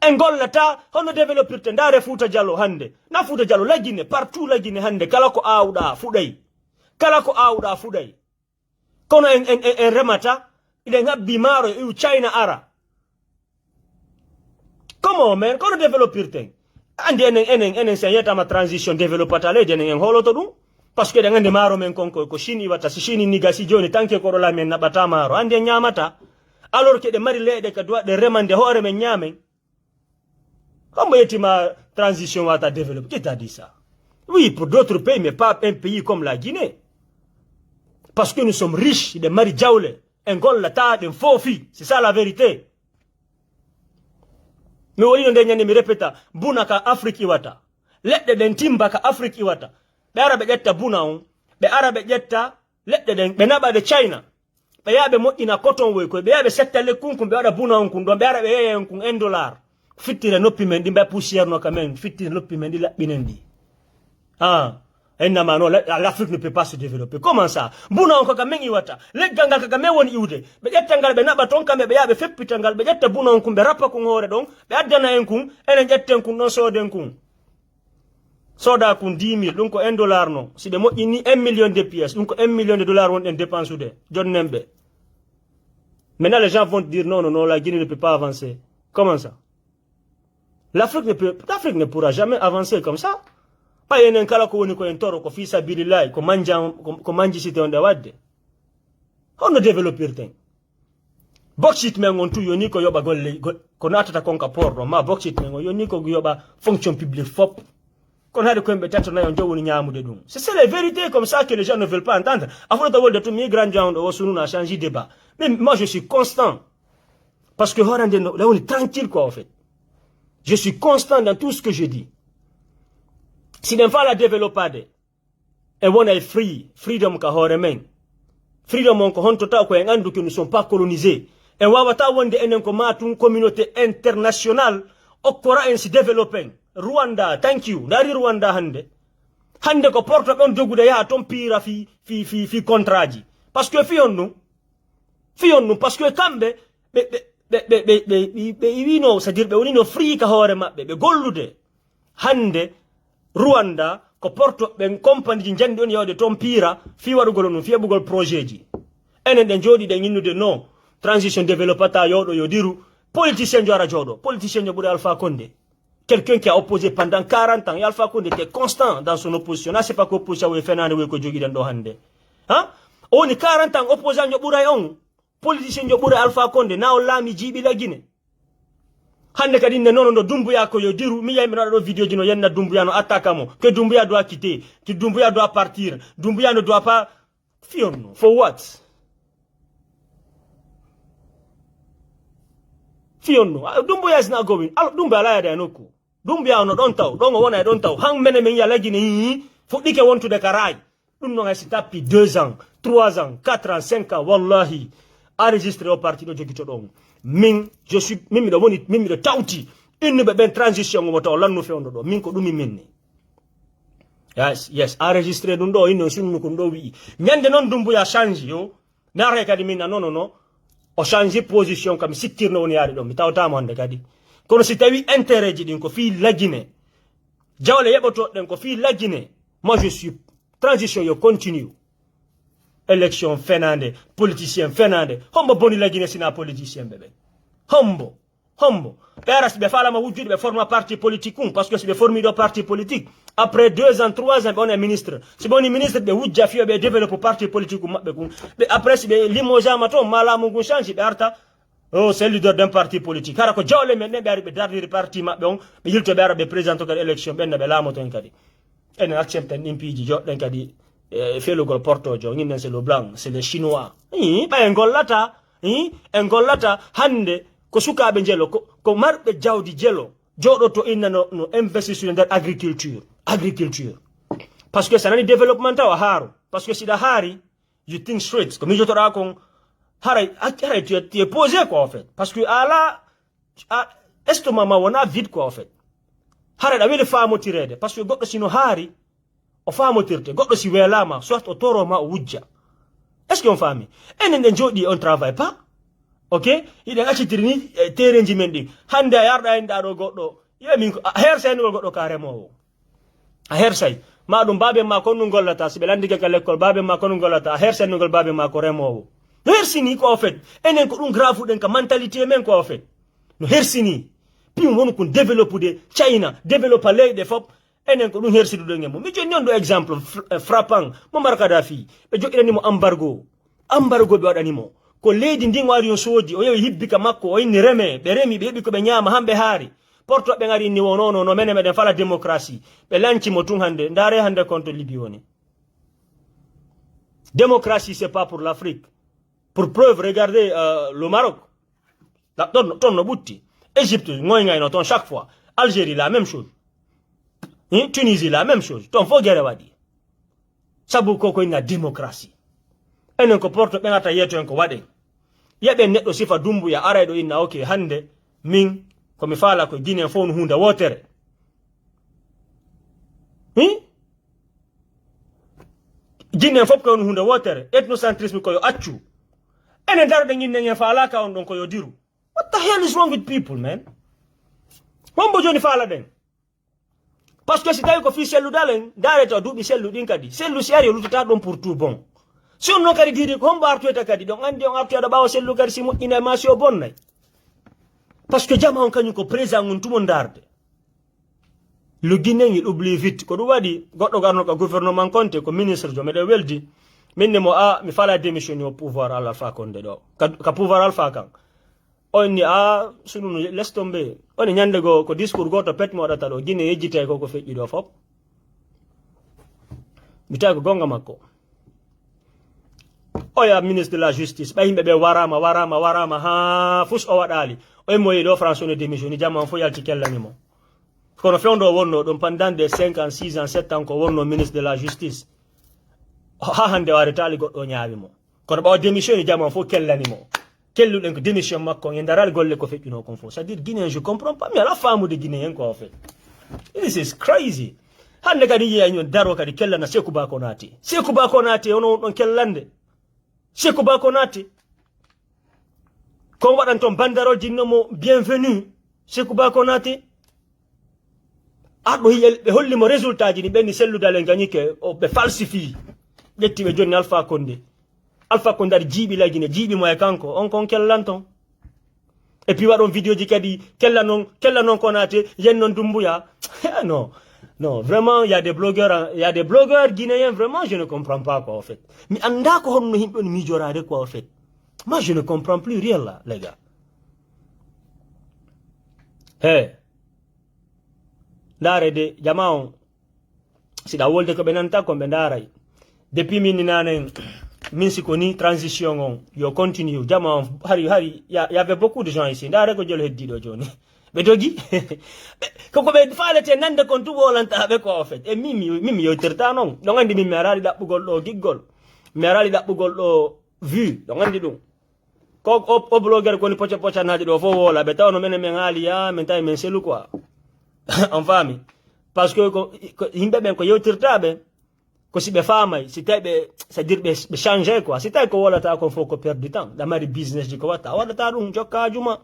A: en gollata hono développirte ndaare Fouta Diallo hande na Fouta Diallo lagine partout lagine hande kala ko awɗa fuɗay kono en remata iɗen habbi maaro e China ara comment men kono développirten andi enen sen yetama transition développata leydi enen en holoto ɗum parce que ɗen andi maaro men konko ko Chine iwata si Chine niga si joni tanke koɗola men naɓata maaro andi en ñamata alors que ɗe mari leyɗe ka duwaɗe remande hoore men ñamen comment yettima transition wata développer qui t'a dit ça oui pour d'autres pays mais pas un pays comme la Guinée parce que nous sommes riches de mari jawle en gollata ɗen foofi c'est ça la vérité mi wolino nde ñande mi répéta buna ka Afrique iwata leɗɗe ɗen timba ka Afrique iwata ɓe ara ɓe ƴetta buna on ɓe ara ɓe ƴetta ledde den be naba de China be yabe mo ina cotton we ko be yabe settale kunkum be wada buna on kun do be ara be yeyen kun $1 fittire noppi men di be poussière no kamen fittire noppi men di labinendi l'Afrique ne peut pas se développer. Comment ça? Buna on kamen iwata. Le gangal kamen won iude. Be jettangal be naba ton kambe be yabe feppitangal be jetta buna on kun be rappa kun hore don be addana en kun enen jetten kun non soden kun. Soda kun 10 000 donc $1 non. Si be mo ini 1 million de pièces donc $1 million won en dépense de John Nembe. Maintenant les gens vont dire non la Guinée ne peut pas avancer. Comment ça? L'Afrique ne pourra jamais avancer comme ça. Pas yenen kala ko woni ko en toro ko fi sabilillah ko manji site on wadde. On ne développer ten. Bauxite men on tu yoni ko yoba golle ko natata konka porro ma bauxite men yoni ko yoba fonction publique fop. Kon hade ko mbe tato na yon jowoni nyaamude dum. C'est la vérité comme ça que les gens ne veulent pas entendre. Avant de wolde to mi grand gens o sunu a changé débat. Mais moi je suis constant. Parce que là on est tranquille quoi en fait. Je suis constant dans tout ce que je dis. Si den fala developade e wona e freedom ka hore men freedom on ko honto taw ko en andu que nous sommes pas colonisés e wawata wonde enen ko matun communauté internationale okora en si développer Rwanda thank you dari Rwanda hande ko porto ben dogude ya ton pira fi contrat parce que fion nous parce que kambe we know c'est-à-dire be woni no free ka hore mabbe be gollude hande Rwanda ko porto ben compagnie ji jandi on yawde ton pira fi wadugol no fi bugol projet ji enen den jodi den yinnude non transition développata yodo yodiru politicien jora jodo politicien jo buri Alpha Condé quelqu'un qui a opposé pendant 40 ans et Alpha Condé était constant dans son opposition na c'est pas ko opposition we fenande we ko jogi den do hande on 40 ans opposant jo buri on politicien jo buri Alpha Condé na o lami jibi la Guinée hande kadi ne nono Doumbouya ko yo diru mi yai do vidéo jino yenna Doumbouya no attaque mo que Doumbouya doit quitter que Doumbouya doit partir Doumbouya ne doit pas fion for what fion Doumbouya is not going Doumbouya la ya no ko Doumbouya no don taw don wona don taw hang mene men ya lagini fo dike wontu de karay dum no ngasi tapi 2 ans 3 ans 4 ans 5 ans wallahi enregistré au parti do jogi to don je suis mimi do tawti une ben transition mo taw lanno fe ondo do min ko dumi minni yes enregistré dum do ino sunu ko ndo wi nyande non Doumbouya change yo na re kadi min non o changer position comme sikirno woni yaade do mi tawta mo hande kadi kono si tawi intérêt ji din ko fi la Guinée jawle yeboto den ko fi la Guinée moi je suis transition yo continue élection fenande politicien fenande hombo boni la Guinée sina politicien bébé hombo peras be fala ma wujjude be forma parti politique parce que si be formi do parti politique après 2 ans 3 ans on est ministre si boni ministre be wujja fi be développer parti politique mabbe kun be après si be limoja mato mala mu change be arta c'est leader d'un parti politique kara ko jawle men be ari be dardir parti mabbe on be yilto be ara be président kadi élection ben be lamo ton kadi en accepte impiji jodden kadi felugol portojo nginen c'est le blanc c'est les chinois ba en gollata hande ko sukabe jelo ko marbe jawdi jelo jodo to inna no investir dans agriculture parce que ça nani développement ta haru parce que si da hari you think straight comme je te raconte haray tu es posé quoi en fait parce que ala estomac ma wona vide quoi en fait haray da wele famo tirede parce que goddo sino hari o famo tirte goddo si welama soit o toro ma o wujja est-ce qu'on fami enen den jodi on travaille pas ok ida accitrini terenji men di hande yarda en do goddo yemin ko hersay no goddo karemo a hersay ma dum babe ma ko nu gollata sibe landige ka l'école babe ma ko nu gollata hersay no gol babe ma ko remowo hersini ko en fait enen ko dum grave den ka mentalité men ko en fait no hersini pi won ko développer de China développer leyde fop enen ko dum hersidu do ngemo mi joni on do exemple frappant Muammar Gaddafi be jogirani mo embargo be wadani mo ko leydi ndin wari on soodi o yewi hibbika makko o inni reme be remi be hebi ko be nyaama hambe haari porto be ngari ni wonono no menen meden fala démocratie be lanci mo tun hande ndare hande konto Libye woni démocratie c'est pas pour l'Afrique pour preuve regardez le Maroc la ton no butti Égypte ngoy ngay no ton chaque fois Algérie la même chose Tunisie la même chose ton fo gere wadi sabu ko ina démocratie enen ko porto ɓe gata yeto en ko waɗen yaɓen neɗɗo sifa Dumbuya arayɗo inna ok hande min komi faala ko Guinée fof no hunde wotere Guinée fof ko no hunde wotere ethnocentrisme koyo accu enen daroɗen inne en faalaka on ɗon koyo diru. What the hell is wrong with people, man? Wambo joni faala ɗen parce que si tawi ko fi selludalen dareta duuɓi sellu ɗin kadi sellu si ari o lutata ɗon pour tout bon si on noon kadi diri ko hombo artoyta kadi ɗon andi on artoyɗa ɓawa sellu kadi si moƴƴina ma si o bonnay parce que jama on kañum ko président on tumo darde le Guinéen il oublie vite ko ɗum waɗi goɗɗo garno ko gouvernement Conté ko ministre jo meɗen weldi minne mo mi fala démission au pouvoir Alpha Condé ɗo ka pouvoir Alpha kan on ni sununu laisse tomber on ñande go ko discours goto pet mo waɗata ɗo Guinée yejjitay ko feƴƴi ɗo fop mi tawi ko gonga makko oya ministre de la justice ɓa yimɓe ɓe warama ha fus o waɗali o mo yiɗo France on démissioni jamma fo yalti kellanimo kono fewndo wonno ɗum pendant des 5 ans 6 ans 7 ans ko wonno ministre de la justice ha hande waretali goɗɗo ñaawimo kono ɓawa démissioni jamma fo kellanimo kelluɗen ko démission makko en daral golle ko feƴƴuno kon fo c'est à dire Guinéen je comprends pas mi ala famude Guinéen ko fait this is crazy hande kadi yiya ñon daro kadi kellana Sékou Ba Konaté ono ɗon kellande Sékou Ba Konaté kon waɗan toon bandaro jinnomo bienvenue Sékou Ba Konaté aɗo hiya ɓe hollimo résultat ji ni ɓenni selludale gañike o ɓe falsifie ƴetti ɓe jonni Alpha Condé aɗa jiiɓi la Guinée jiiɓi mo e kanko on kon kellan ton et puis waɗon vidéo ji kadi kella non Konaté yen non Dumbuya non vraiment il y a des blogueurs guinéens vraiment je ne comprends pas quoi en fait mi anda ko honno himɓe on mijorade quoi en fait moi je ne comprends plus rien là les gars ndaare de jama on siɗa wolde ko ɓe nanta ko ɓe ndaaray depuis min nanen min sikoni transition on yo continue jama on hari y avait beaucoup de gens ici ndaare ko jolo heddiɗo joni ɓe dogi koko ɓe faalete nande kon tuɓolantaɓe ko en fait e min mi yewtirta noon ɗon andi min mi araɗi ɗaɓɓugol ɗo giggol mi araɗi ɗaɓɓugol ɗo vue ɗon andi ɗum ko o blogueur koni pocanaji ɗo fo wola ɓe tawno menen min haaliya min tawi min selu quoi on faami par ce que yimɓe ɓen ko yewtirtaɓe ko si ɓe faamay si tawi ɓe c'est à dire ɓe change quoi si tawi ko wolata kon fof ko perde du temps ɗa mari business ji ko watta a waɗata ɗum jokkajuma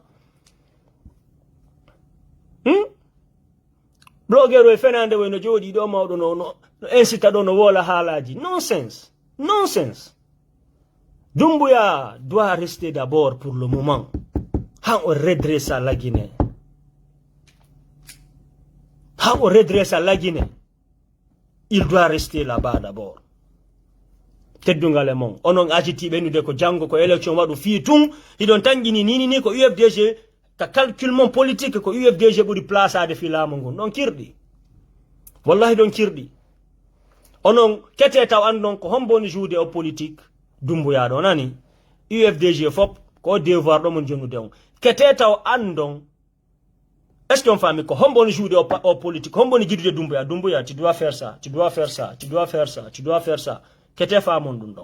A: blogueur o e fenande woy no jooɗi ɗo mawɗo no incita ɗo no wola haalaji nonsense Dumbuya doit rester d'abord pour le moment han o redressa la Guinée il doit rester là-bas d'abord teddungal e mon onon agiti ɓennude ko janggo ko élection waɗu fii tun hiɗon tanƴini ni ko UFDG ka calculement politique ko UFDG ɓuri plaçade fi laamu ngun ɗon kirɗi wallahi ɗon kirɗi onon kete taw andon ko homboni joude o politique Dumbuya ɗo nani UFDG fop ko devoir ɗo mon jonnude on kete taw andon est ce qu'on famille ko homboni joude o politique homboni jidude Dumbuya tu dois faire ça kete famon ɗum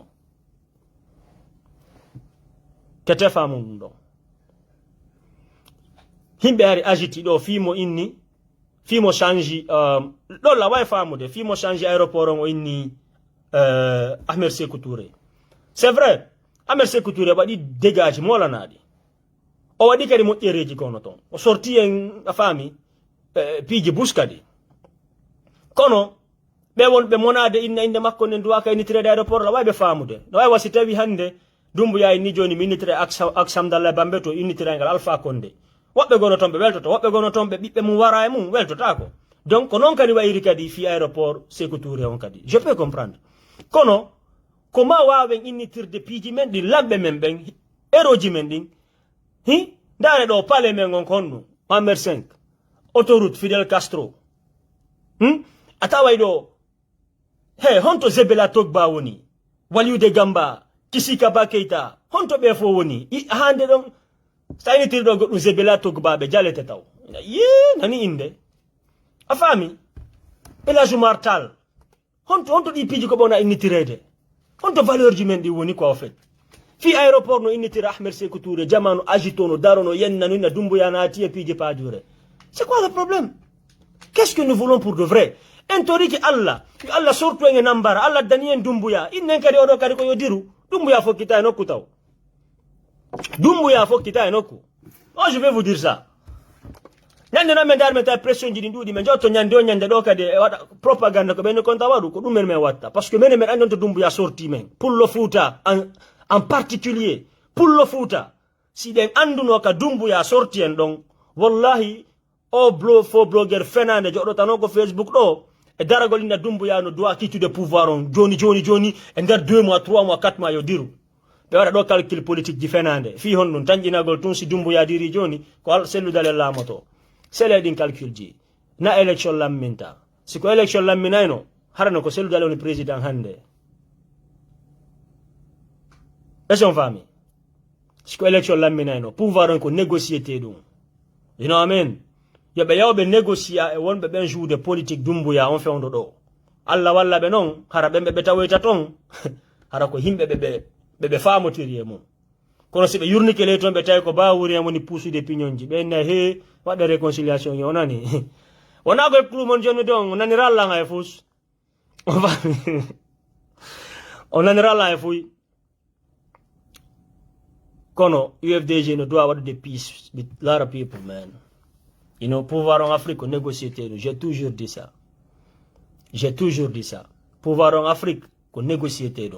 A: ɗon himɓe ari agiti ɗo fimo inni fimo change ɗo la way famude fimo change aéroport on o inni Ahmed Sékou Touré c'est vrai Ahmed Sékou Touré waɗi dégage molanaɗi o waɗi kadi moƴƴereji kono toon o sorti en a faami piiji bus kadi kono ɓe wonɓe monade inde makko nden duwaka innitirede aéroport la wayɓe faamude no wawi wasi tawi hande Dumbuya inni joni mi innitire ak Samdallah Bambe to innitirangal Alpha Condé woɓɓe gono toon ɓe weltoto woɓɓe gono toon ɓe ɓiɓɓe mum wara e mum weltotako donc ko noon kadi wayiri kadi fi aéroport Sékou Touré on kadi je peux comprendre kono koma wawen innitirde piiji men ɗin lamɓe men ɓen héroji men ɗin ndaare ɗo palais men on konɗum Mamer 5 autoroute Fidel Castro a taway ɗo honto Zebela Togba woni Waliude Gamba Kisika Ba Keita honto ɓe fo woni hande ɗon sa innitiri ɗo goɗɗum Zebela Togba ɓe jalete taw nani inde a faami Elhadji Oumar Tall honto ɗi piiji ko ɓona innitirede on to valeur ji men di woni quoi en fait fi aéroport no initira Ahmed Sékou Touré jamanu agitono darono yenna no ina Doumbouya na ati pije pa duré c'est quoi le problème? Qu'est-ce que nous voulons pour de vrai? Entori ki Allah sortu en nambara Allah danien Doumbouya innen kadi odo kadi ko yodiru Doumbouya fo kita enoku taw Doumbouya fo kita enoku. Oh, je vais vous dire ça. Nyande na mendar meta pression jidi ndudi men jotto nyande o nyande do kadi wada propaganda ko ben konta wadu ko dum men watta parce que men andon to Doumbouya sorti men pour le Fouta en particulier pour le Fouta si den anduno ka Doumbouya sorti en don wallahi o fo blogger fenande jodo tanoko Facebook do e daragol ina Doumbouya no doit quitter pouvoir on joni e der 2 mois 3 mois 4 mois yo diru be wada do calcul politique di fenande fi hon non tanjinagol tun si Doumbouya diri joni ko sellu dale la moto sele din calcul ji na election lamminta si ko election lamminayno harano ko sellu dale on président hande est-ce famille si ko election lamminayno pouvoir on ko négocier te dum you know what I mean yobe yawbe négocier e wonbe ben jour de politique Doumbouya on fait on do Allah walla be non hara be taweta ton hara ko himbe be famotiri e mum kono sibe yurni kele ton be tay ko ba wuri amoni pusu de pignonji be na he wada réconciliation yo nani wona go klu mon jonu don nani ralla nga e fus on nani ralla e fuy kono UFDG no doit avoir de peace with a lot of people man. You know, pouvoir en Afrique, négocier. J'ai toujours dit ça. J'ai toujours dit ça. Pouvoir en Afrique, qu'on négocie. Il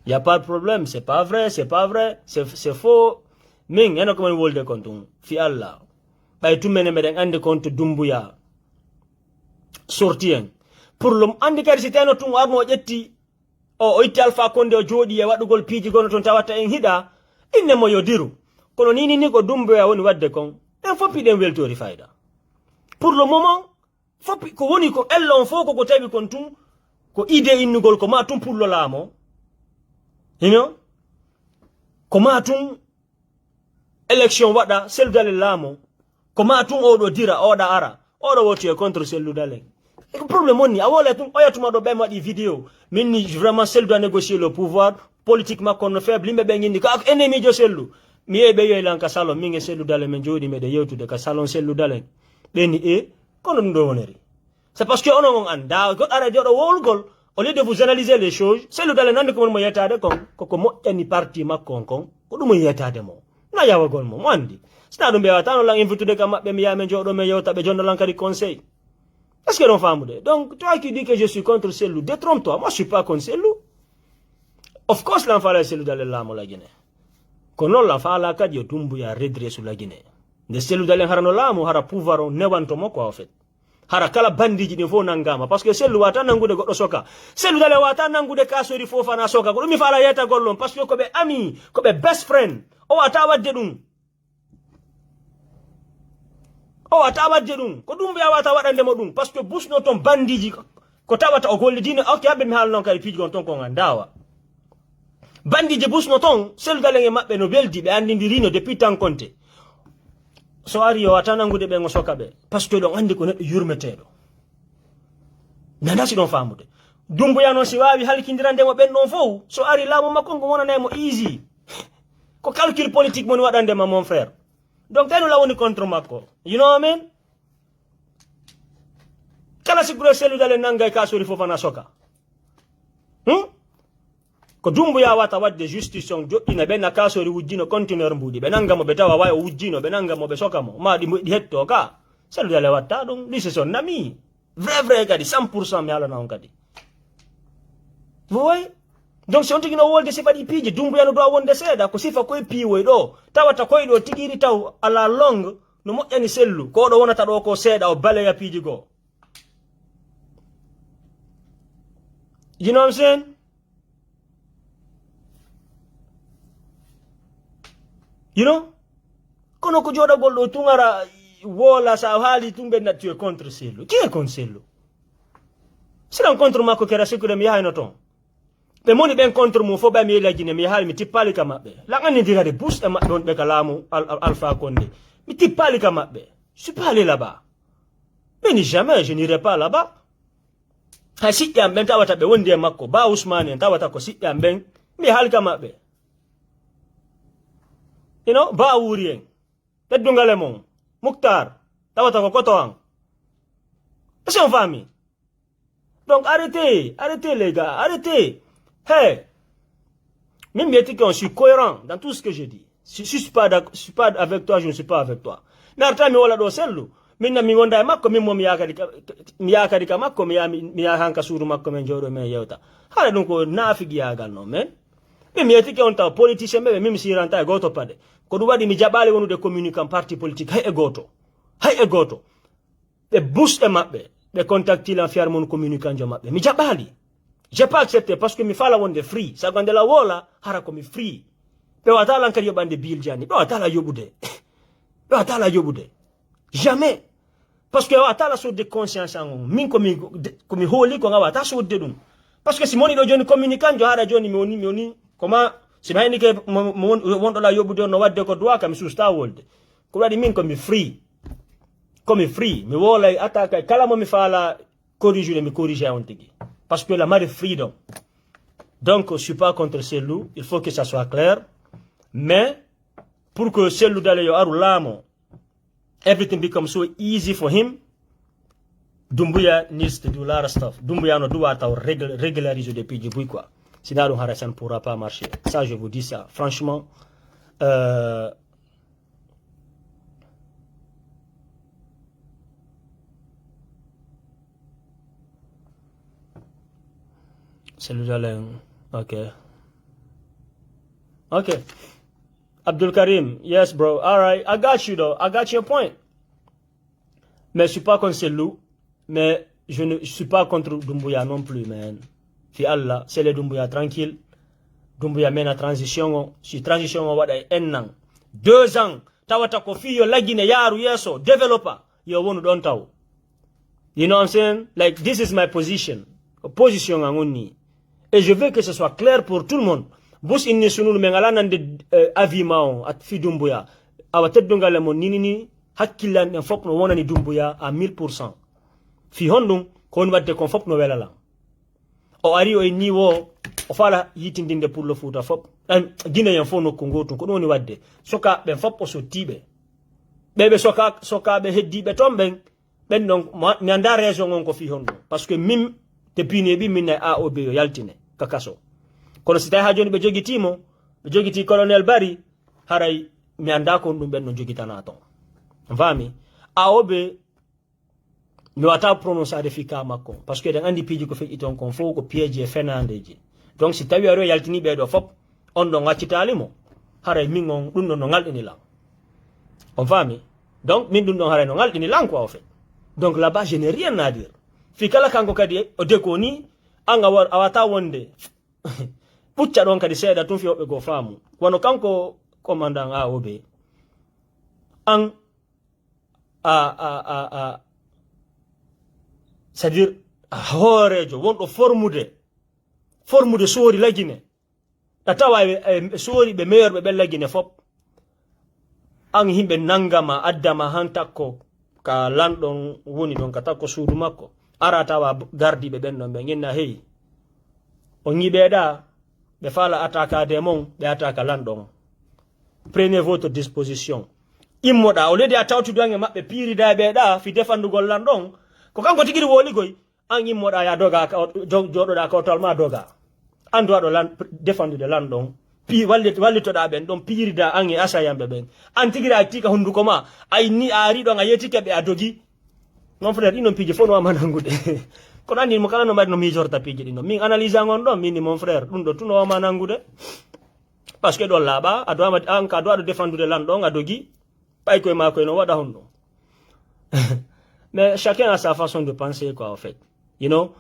A: n'y a pas de problème. C'est pas vrai, c'est pas vrai. C'est faux. Mais il y a comme un wol de compte. Fi Allah. Bah, tout le monde a un compte Doumbouya. Sortien. Pour l'homme, handicap, c'était un autre arme jetti. Oh, ite Alpha Condé o jodi e wadugol piji gono ton tawata en hida. Inne mo yodiru. Kono ni ko Doumbouya woni wadde kon. En fopi den weltori fayda pour le moment fopi ko woni ko ellon fo ko tabi kon tum ko ide innugol ko ma tum pour le lamo you know ko ma tum election wada sel dale lamo ko ma tum odo dira oda ara odo woti e contre sel dale e ko problème woni awole tum oyatuma do be madi vidéo minni vraiment sel doit négocier le pouvoir politiquement qu'on faible limbe be ngindi ko ak ennemi jo selu mi e be yo lan ka salon mi nge selu dale men jodi me de yewtude ka salon selu dale beni e kono ndo woneri c'est parce que onon anda ko ara jodo wolgol au lieu de vous analyser les choses selu dale nande ko mo yetade kon ko mo tani parti makon kon ko dum yetade mo na yawa gol mo andi sta dum be watano lan invitude ka mabbe mi yamen jodo me yewta be jondo lan kadi conseil est-ce que non famude donc toi qui dis que je suis contre selu détrompe-toi moi je suis pas contre selu of course lan fala selu dale la mo la Guinée kono la fala kadi yo Doumbouya redresse la Guinée de selu dalen harano lamu hara pouvoir on newanto moko en fait hara kala bandiji ni fo nangama parce que selu wata nangude goddo soka selu dale wata nangude kasori fofa na soka ko dum mi fala yeta gollon parce que ko be ami ko be best friend o wata wadde dum ko Doumbouya wata wadande mo dum parce que busno ton bandiji ko tawata o gollidino ok habbe mi hal non kadi piji gon ton ko ngandawa bandi je busno ton sel dalenge mabbe no beldi be andidirino depuis tan konte so ari yo atanangude be ngo sokabe parce que don andi ko neddo yurmetedo nanda si don famude Doumbouya non si wawi halkindirande mo ben non fo so ari lamo makko ngo wonana mo easy ko calcul politique mon wadande ma mon frère donc tanu la woni contre makko you know what I mean kala siguro selu dalen nangay ka sori fofa na soka ko Doumbouya wata wadde justice on joddina be na kasori wujjino conteneur mbudi be nangamo be tawa way o wujjino be nangamo be sokamo ma di hetto ka selu dale watta dum this is on nami vrai kadi 100% mi ala non kadi vous voyez donc si on tigi no wolde sifadi pije Doumbouya no do wonde seeda ko sifa koy piwoy do tawata koy do tigiri taw ala long no mojjani sellu ko do wonata do ko seeda o bale ya piji go you know what I'm saying you know kono ko joda goldo tungara wola sa hali tumbe na tu es contre selu qui est contre selu si l'on contre mako kera sikure mi hayno ton be moni ben contre mo fo ba mi la Guinée mi hal mi tippali ka mabbe la ngani diga de boost e mabbe on be kalamu Alpha Condé mi tippali ka mabbe je suis pas allé là-bas mais ni jamais je n'irai pas là-bas hay siƴƴam ɓen tawata ɓe wondi e makko ba Ousmane en tawata ko siƴƴam ɓen mi halka maɓɓe you know ba wuri en teddugale mon Moukhtar tawata ko koto an est-ce qu'on famille donc arrêtez les gars arrêtez hey même bien que je suis cohérent dans tout ce que je dis si je suis pas avec toi je ne suis pas avec toi mais arta mi wala do sellu minna mi wonda e makko min mom yakari ka makko mi ya hanka suuru makko men jodo men yewta hala dum ko nafigiyagal no men mi yetike on taw politicien be mi siranta e goto pade ko dum wadi mi jabale wonude communicant parti politique hay e goto be boost e mabbe be contacti la fiar mon communicant jo mabbe mi jabali j'ai pas accepté parce que mi fala wonde free sagande la wola hara ko mi free be watala kan yobande bil jani be watala yobude jamais parce que watala so de conscience an min ko mi holi ko ngawata so de dum parce que si moni do joni communicant jo hara joni mi woni comment si mayni ke wondo la yobude no wadde ko doa kam susta wolde ko wadi min ko mi free mi wola attaque kala mo mi fala corriger mi corriger on tigi parce que la mari freedom donc je suis pas contre Cellou il faut que ça soit clair mais pour que Cellou dale yo aru lamo everything becomes so easy for him Doumbouya needs to do a lot of stuff Doumbouya no doit régulariser depuis du bruit quoi sinon Harassan ne pourra pas marcher ça je vous dis ça franchement Cellou Dalein okay Abdul Karim, yes bro, alright, I got you though, I got your point. Mais je suis pas contre Cellou, mais je ne suis pas contre Doumbouya non plus, man. Fi Allah, c'est le Doumbouya tranquille. Doumbouya mène la transition, si transition wada 1 an, 2 ans, tawata ko fi yo lagine yaru yeso, developer, yo wonu don taw. You know what I'm saying? Like this is my position angoni. Et je veux que ce soit clair pour tout le monde. Bus inni sunul mengala nande avi maon at fi Doumbouya awa teddongale mon nini hakkilan en fop no wonani Doumbouya à 1000% fi hondum ko on wadde kon fop no welala o ari o ni wo o fala yitindinde pour le Fouta fop dina yan fo no ko ngotum ko woni wadde soka ben fop o so tibe bebe soka be heddibe tomben ben non mi anda raison on ko fi hondum parce que mim te pine bi minna a o be yo yaltine kakaso kono si tawi ha joni ɓe jogitimo ɓe jogiti colonel Bari haray mi anda ko ɗum ɓen no jogitana ton fami awoɓe mi wata prononcade fi ka makko par ce que eɗen andi piiji ko feƴƴi ton kon fof ko piéji e fenandeji donc si tawi ari o yaltini ɓeɗo fop on ɗon gaccitalimo haray min on ɗum ɗon no ngalɗini lan on fami donc min ɗum ɗon haray no ngalɗini lan quoi au fait donc là-bas je n'ai rien à dire fi kala kanko kadi o deko ni an a wata wonde pucca ɗon kadi seeɗa tun fiyoɓe go faamu wono kanko commandant AOB an c'est à dire hoorejo wonɗo formude soori lagine ɗa tawa soori ɓe meilleur ɓe lagine fop an himɓe nangama addama han takko ka lanɗon woni ɗon ka takko suudu makko ara tawa gardiɓe ɓen ɗon ɓe ginna heyi on yiɓeɗa ɓe fala attaquade mon ɓe attaque lanɗon prenez votre disposition immoɗa o leydi a tawtudange maɓɓe piirida ɓeɗa fi defandugol lanɗon ko kanko tigui woligoy an immoɗa ya doga joɗoɗa kawtal ma doga an duwaɗo defandude lanɗon wallitoɗa ɓen ɗon piirida an e asayamɓe ɓen an tigui a tika hunduko ma ayni a ari ɗon a yettike ɓe a dogi non frère ɗinon piiji fof no wama nangude kono andi mo kala no mbaɗi no mijorta piiji ɗi no min analyse angon ɗon min ni mon frère ɗum ɗo tun o wama nangude par ce que ɗon laaɓa an ka duwaɗo défendude lanɗon a dogi ɓay koye ma koye no waɗa hon ɗon mais chacun a sa façon de penser quoi en fait you know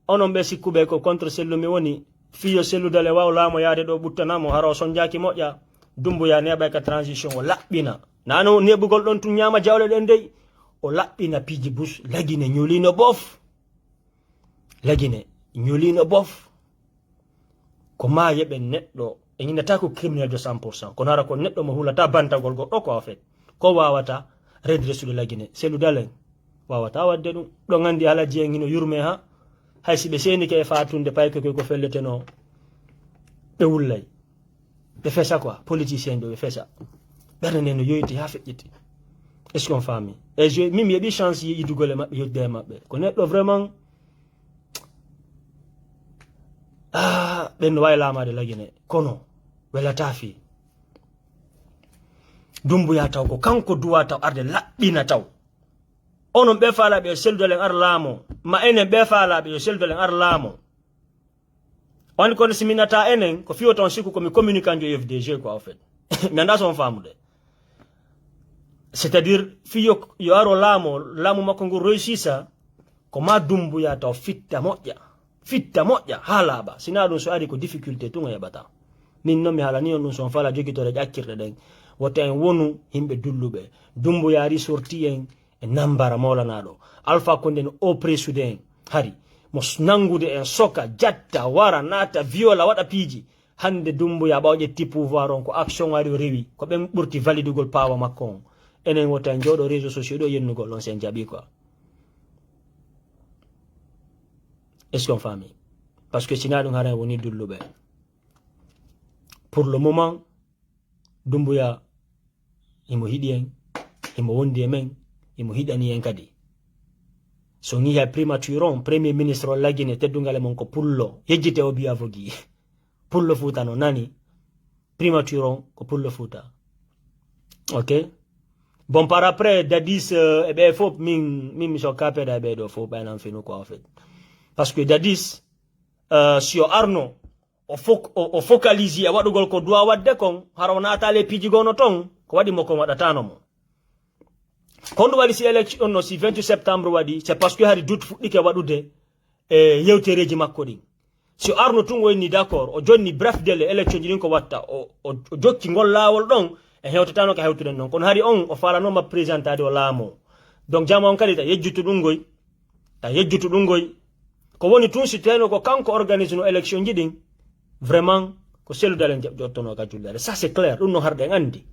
A: onon ɓe sikkuɓe ko contre Cellou mi woni fiyo Cellou Dale wawlamo yaade ɗo ɓuttanamo haro son jaki moƴƴa Doumbouya neɓay ka transition o laɓɓina nano neɓugol ɗon tun ñama jawle ɗen dey o laɓɓina piiji bus lagine ñolino bof ko ma yeɓen neɗɗo e ñinata ko criminel de 100% kono hara ko neɗɗo mo hulata bantagol goɗɗo ko en fait ko wawata redressude lagine Cellou Dalein wawata wadde ɗum ɗo gandi alaji en hino yurme ha hay si ɓe seni ke e fatunde payke ko felleteno ɓe wullay ɓe fesa quoi politicien ɓe ɓe fesa ɓerde nde no yoyti ha feƴƴiti est ce qu'on fami e min mi heeɓi chance yidugole maɓɓe yodde e maɓɓe ko neɗɗo vraiment ɓen no wawi lamade lagine kono welata fi dumbuya taw ko kanko duwa taw arde laɓɓina taw onon ɓe faalaɓe yo seldudolen ar laamo ma enen ɓe faalaɓe yo seldudolen ar laamo on kono siminata enen ko fiyo ton sikku komi communiquant jo FDG quoi en fait mi anda son famude c'est à dire fiyo yo aro laamo makko ngu réussissa ko ma dumbuya taw fitta moƴƴa ha laaɓa sina ɗum so ari ko difficulté tun o yaɓata min noon mi haalani on ɗum son fala jogitore ƴakkirɗe ɗen woto en wonu himɓe dulluɓe dumbuyari sorti en e nambara mawlanaɗo alpha konde no oppressude en hari mo nangude en soka jatta wara nata viola waɗa piiji hande dumbuya ɓawa ƴetti pouvoir on ko action ari o rewi ko ɓen ɓurti validugol pawa makko on enen woto en jooɗo réseau sociaux ɗo yennugol on sen jaɓi quoi est ce qu'on fami parce que sina ɗum haren woni dulluɓe pour le moment dumbuya imo hiɗi en imo wondi e men imo hiɗani en kadi so yiha primature on premier ministre o laggine teddugale mon ko pullo yejjite o biya fogi pullo fuuta no nani primature on ko pullo fuuta ok bon par après dadis e ɓe fof min mi sokkapeɗa e ɓeɗo fof ɓaynan finu quoi en fait parce que dadis si o arno o focalise a waɗugol ko duwa wadde kon hara o natale piiji gono ton ko waɗi mo kon waɗatano mo ko ɗum waɗi si élection no si 28 septembre waɗi c'est parce que hari doute fuɗɗike waɗude e yewtereji makko ɗin si o arno tun woyni d' accord o jonni bref délai élection ji ɗin ko watta o jokki ngol lawol ɗon e hewtatano ko hewtuɗen noon kono hari on o falanoma présentade o laamo donc jama on kadi ta yejjutu ɗum ngoy ko woni tun si teno ko kanko organise no élection ji ɗin vraiment ko selludalen jottono ka jullere ça c'est clair ɗum no harde en andi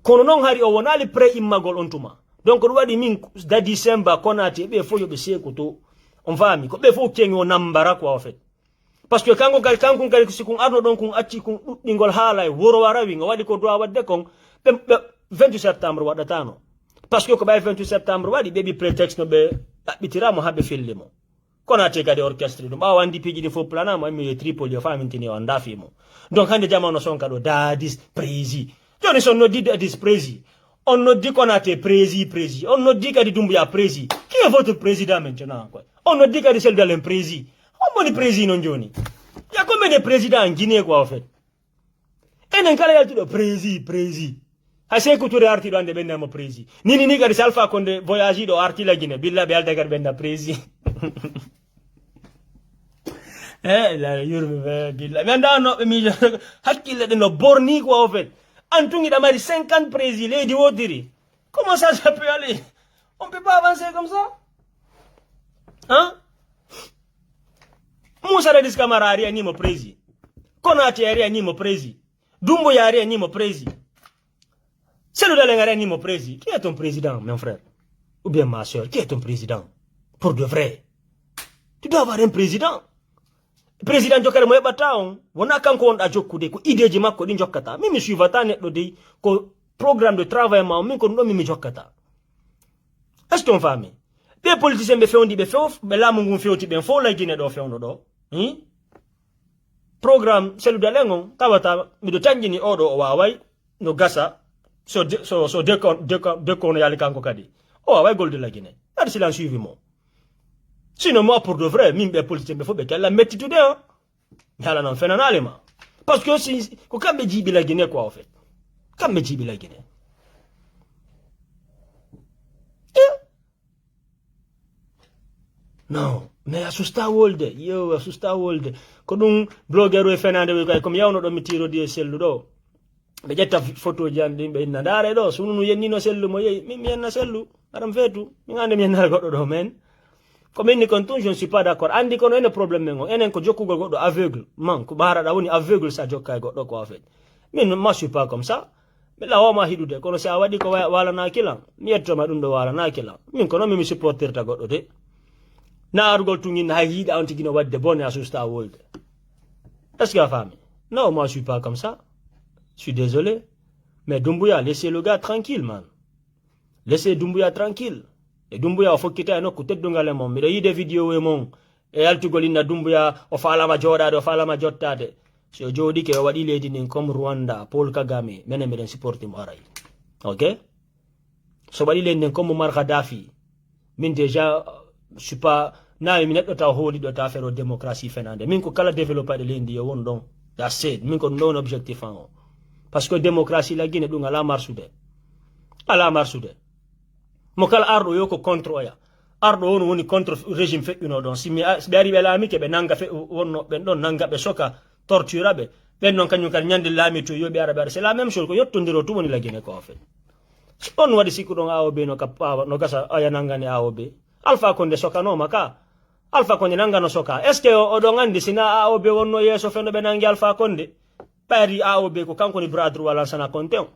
A: kono noon hari o wonali pré immagol on tuma donc ɗum waɗi min dadi semba konati ɓe fof yoɓe seeko to on faami ko ɓe fof keŋi o nambara quoi en fait parce que kanko kadi si kun arno ɗon kun acci kun ɗuɗɗingol haala e wuro warawi o waɗi ko dowa wadde kon ɓe 28 septembre waɗatano parce que ko ɓay 28 septembre waɗi ɓeɓi prétexte no ɓe ɗaɓɓitiramo haɓe fellimo konate kadi orchestre ɗum ɓawa andi piiji ɗi fof planama mi e tripoli o famintini o andafimo donc hande jamano sonka ɗo dadis prési joni son noddi dadis prési on noddi konate prési on noddi kadi dumbuya prési qui est votre président maintenant quoi on noddi kadi seldalen prési on moni prési non joni ya combien de président en Guinée quoi en fait enen kala yaltuɗo prési hay Sékou Touré artiɗo ande ɓennamo prési ni kadi Alpha Condé voyage ɗo artila Guinée billa ɓe alda kadi ɓenna prési la yurmi billa mi anda noɓe miijo hakkille ɗe no borni quoi en fait en tout ɗa mari 50 prési leydi wodiri comment ça peut aller on peut pas avancer comme ça hein Moussa Dadis Camara ari animo prési Konate ari animo prési Doumbouya ari animo prési Cellou Dalein ari animo prési qui est ton président mon frère ou bien ma soeur qui est ton président pour de vrai tu dois avoir un président président jokkere mo heɓata on wona kanko wonɗa jokkude ko ideji makko ɗi jokkata min mi suivata neɗɗo dey ko programme de travail ma o min ko ɗum ɗon min mi jokkata est ce qu'on fami ɓe politicien ɓe fewndi ɓe few ɓe laamu ngun fewti ɓen fof laggine ɗo fewno ɗo programme Cellou Dalein on tawata miɗo tanjini oɗo o waway no gasa so dekkono yaali kanko kadi o waway golde laggine aɗa silan suivi mo sinon moi pour de vrai min ɓe politicien ɓe fof ɓe kella mettitude o mi haala noon fenanalema parce que si ko kamɓe jiiɓi laggine quoi en fait kamɓe jiiɓi laggine non mais asusta wolde yo asusta wolde ko ɗum blogueur o e fenade wi kay komi yawno ɗo mi tirodi e Cellou ɗo ɓe ƴetta photo ji an ɗin ɓe inna ndaare ɗo sununu yennino Cellou mo yeeyi min mi yenna Cellou aɗam feetu min ande mi yennata goɗɗo ɗo men ko minni kon tun je ne suis pas d'accord andi kono ene probléme men o enen ko jokkugol goɗɗo aveugle man ko ɓaraɗa woni aveugle sa jokka e goɗɗo ko en fait min ma suis pas comme ça la wama hidude kono si a waɗi ko wala na kilan mi yettoma ɗum ɗo wala na kilan min kono mimi supportirta goɗɗo de na arugol tugin hay yiɗa on tigino wadde bone a susta wolde est ce que a fami non moi je suis pas comme ça je suis désolé mais Doumbouya laissez le gars tranquille man laissez Doumbouya tranquille e Doumbouya o fokkita e nokku teddugale mom miɗo yiide vidéo e mon e altugol inna Doumbouya o falama joɗade o falama jottade so jooɗi ke o waɗi leydi nin comme Rwanda Paul Kagame minen miɗen supporti mo aray ok so waɗi leydi nin comme Muammar Gaddafi min déjà je suis pas nawi mi neɗɗo taw hooliɗo ta affaire o démocratie fenande min ko kala développade leydi yo won ɗon da seed min ko ɗum ɗo woni objectif an o par ce que démocratie la Guinée ɗum ala marsude mo kala arɗo yo ko contre oya arɗo on woni contre régime feƴƴuno ɗon si ɓe ari ɓe laamike ɓe nanga wonno ɓen ɗon nanga ɓe soka torture ɓe ɓen noon kañum kadi ñande laami to yoɓe ara ɓe ara c'est la même chose ko yettodiro tum woni la Guinée ko fait on waɗi sikku ɗon AOB no gasa aya nangani AOB Alpha Condé sokanoma ka Alpha Condé nangano soka est ce que oɗon andi sina AOB wonno yeeso fenno ɓe nangi Alpha Condé ɓayri AOB ko kanko ni bras droit Lansana Conté on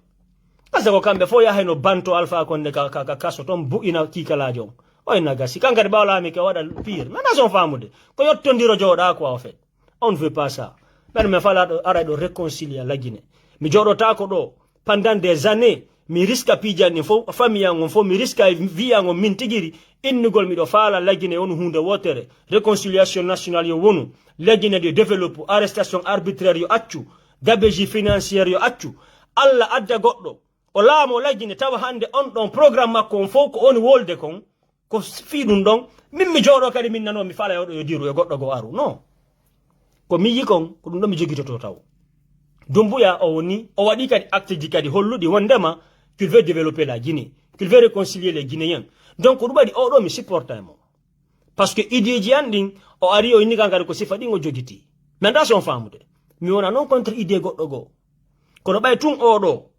A: parce que kamɓe fo yahayno banto Alpha Condé ka kaso toon bu'ina kiikalaji on oyna gasi kankadi ɓawlami ke waɗa pire mana son famude ko yettodiro jooɗa quoi en fait on ne veut pas ça ɓen mi fala ɗo ara ɗo réconcilia la Guinée mi jooɗota ko ɗo pendant des années mi riska pijanni fo famille an on fo mi riska wiyan on min tigiri innugol miɗo faala la Guinée wonu hunde wotere réconciliation nationale yo wonu la Guinée yo développe arrestation arbitraire yo accu gabeji financiére yo accu Allah adda goɗɗo o laamo la Guinée tawa hande on ɗon programme makko on fof ko oni wolde kon ko fi ɗum ɗon min mi jooɗo kadi min nano mi faala yoɗo yo diru e goɗɗo go aru non ko mi yi kon ko ɗum ɗon mi jogitoto taw Doumbouya o woni o waɗi kadi acte ji kadi holluɗi wondema qu'il veut développer la Guinée qu'il veut réconcilier les Guinéens donc ɗum waɗi oɗo mi supporta mo par ce que idée ji an ɗin o ari o inni kankadi ko sifa ɗin o jogiti mais nda son famude mi wona non contre idée goɗɗo goo kono ɓay tun oɗo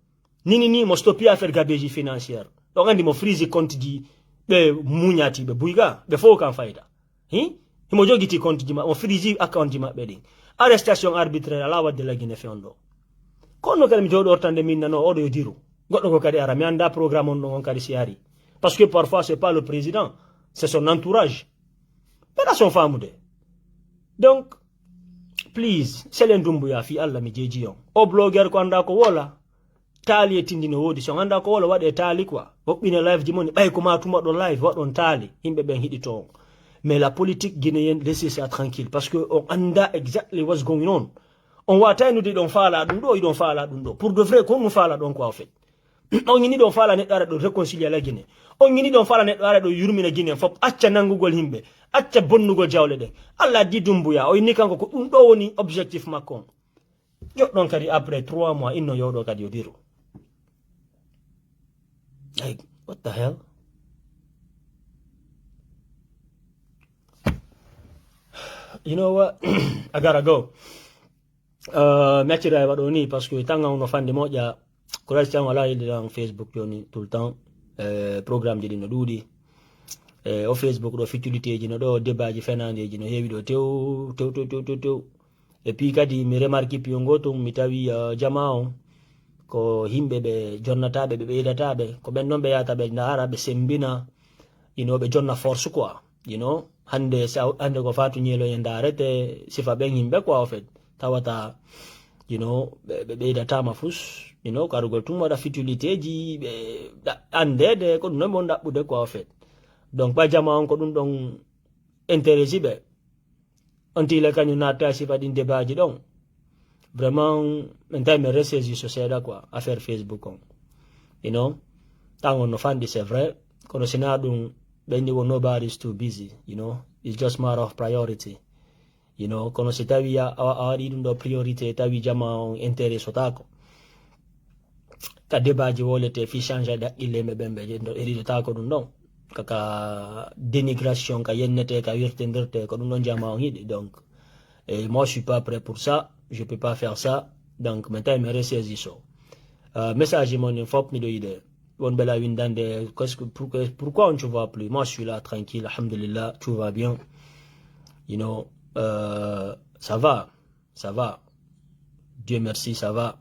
A: ni mo stoppi affaire gabeji financiére ɗon andi mo frisi compte ji ɓe muñatiɓe buyga ɓe fof kan fayda himo jogiti compte ji maɓɓe mo frisi account ji maɓɓe ɗin arrestation arbitraire ala wadde la Guinée fewn ɗo kono kadi mi jooɗortande min nano oɗo yo diru goɗɗo ko kadi ara mi anda programme on ɗon on kadi si ari parce que parfois c'est pas le président c'est son entourage ɓeɗa son famude donc please selen Doumbouya fi Allah mi jeeji on o blogueur ko anda ko wola taali e tindi no wodi so anda ko wola waɗe taali quoi hoɓɓine live ji moni ɓay ko ma tuma ɗon live waɗon taali yimɓe ɓen hiɗito on mais la politique guinéenne laissez ça tranquille parce que on anda exactly what's going on wataynude ɗon faala ɗum ɗo iɗon faala ɗum ɗo pour de vrai ko ɗum faala ɗon quoi en fait on ñini ɗon faala neɗɗo ara ɗo réconcilier la Guinée on ñini ɗon faala neɗɗo ara ɗo yurmina Guinée fop acca nangugol himɓe acca bonnugol jawle ɗen Allah di Doumbouya o inni kanko ko ɗum ɗo woni objectif makko on joɗɗon kadi après 3 mois inno yowɗo kadi yo diru like what the hell you know what I gotta go mi accira e waɗo ni par ce que tanga uno fande moƴƴa ko resti tan wala yilde tan Facebook joni tout le temps programme ji ɗi no ɗuuɗi o Facebook ɗo futilité ji no ɗo débat ji fenandeji no heewi ɗo tew et puis kadi mi remarque piyo gotum mi tawi jama on ko himɓe ɓe jonnataɓe ɓe ɓeydataɓe ko ɓen ɗon ɓe yahata ɓe ndaara ɓe sembina ɓe jonna force quoi hande ko fatu ñeelo e ndaarete sifa ɓen himɓe quoi en fait tawata ɓe ɓeydatama fus karugol tum waɗa futilité ji ɓe andede ko ɗum noon ɓon ɗaɓɓude quoi en fait donc ɓa jama on ko ɗum ɗon intéressé ɓe on tile kañum natta sifa ɗin débat ji ɗon vraiment min tawi mi ressaisi so seeɗa quoi affaire Facebook on tan on no fanɗi c'est vrai kono sina ɗum ɓenni wo nobody is too busy it's just matter of priority kono si tawi a waɗi ɗum ɗo priorité tawi jama on intérêt otako ka débat ji wolete fi change de haqqille me ɓen ɓe heɗitotako ɗum ɗon kaka dénigration ka yennete ka wirtedirte ko ɗum ɗon jama on yiɗi donc moi je suis pas prêt pour ça je peux pas faire ça donc min tawi mi ressaisi so message ji mon fop miɗo yiɗe wonɓe la windande pourquoi on ne te voit plus moi je suis là tranquille alhamdulillah tout va bien ça va Dieu merci ça va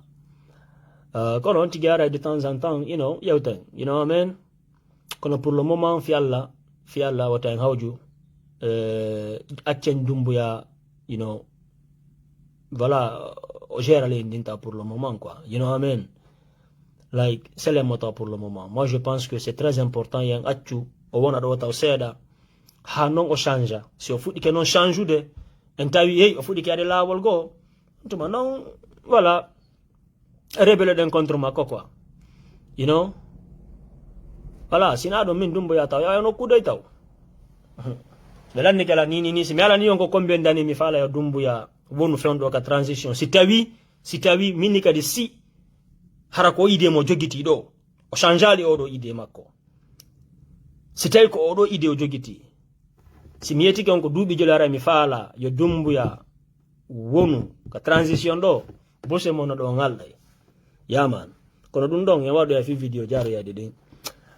A: kono on tigi ara de temps en temps you know yewten you know what I mean kono pour le moment fi Allah wata en hawju accen dumbuya you know voilà o gère les dinta pour le moment quoi you know what I mean like c'est le moto pour le moment moi je pense que c'est très important yang accu o wona do taw seda ha non o change si o fudi ke non change de en tawi hey o fudi ke ade lawol go tuma non voilà rebelle den contre ma quoi you know voilà sina do min dumbuya taw ya no kuday taw belan ni kala ni si mala ni on ko combien d'années mi fala ya dumbuya wonu fendo ka transition si tawi minni kadi si harako ide mo jogiti do o changeali odo ide makko si tawi ko odo ide o jogiti si mi yeti ko duubi jolara mi fala yo dumbuya wonu ka transition do bose mo no do ngalday yaman kono dum don e wado ya fi video jaro ya de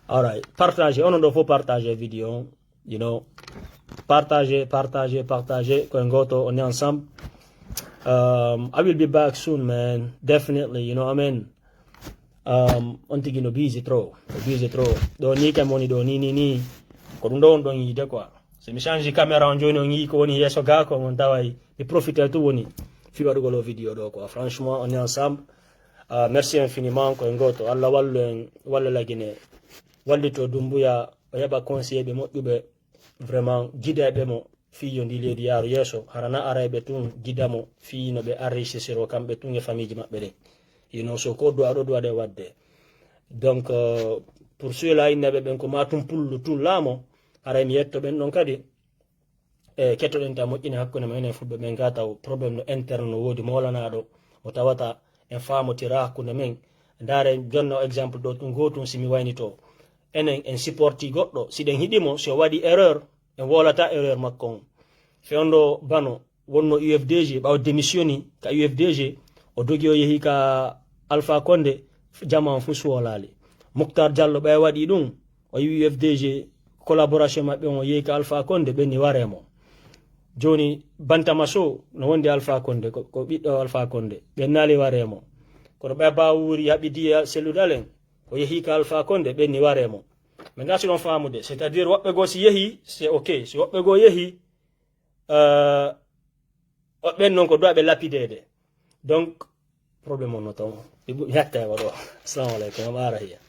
A: alright partager on do fo partager video you know partager ko ngoto on est ensemble I will be back soon man definitely you know what I mean on tigi no busy trop do ni kamoni do ni ko dum don yide quoi se mi change camera on joni on yi ko woni yeso ga ko on tawai mi profiter to woni fi wadugo lo video do quoi franchement on est ensemble merci infiniment ko ngoto Allah wallu la gine wallito dumbuya o yaba conseiller be moddube vraiment guidabe mo fi yondi ledi yaro yeso harana arabe tun gidamo fi no be arreche sero kambe tun e famille mabbe de you know so ko do de wadde donc pour ceux-là inabe ben ko matum pullu tout lamo ara mi yetto ben non kadi ketto den ta mojjini hakkunde men fulbe ben gata problème no interne no wodi molana do o tawata en famotira hakkunde men ndare jonno exemple do tun gotun simi waynito enen en supporti goddo si den hidimo so wadi erreur en wolata erreur makko feondo bano wonno UFDG baw démissioni ka UFDG o dogi o yehi ka Alpha Condé jama fu suwolali Mouktar Diallo bay wadi dum o UFDG collaboration mabbe on yehi ka Alpha Condé be ni waremo joni Bantamaso no wonde Alpha Condé ko biddo Alpha Condé be nali waremo ko be ba wuri habidi seludalen o yehi ka Alpha Condé be ni waremo mais ngasi don faamude c'est-à-dire wobbe go si yehi c'est OK si wobbe go yehi ben non ko do be lapidede donc problème on noton yatta wado assalamu alaikum wa rahmatullahi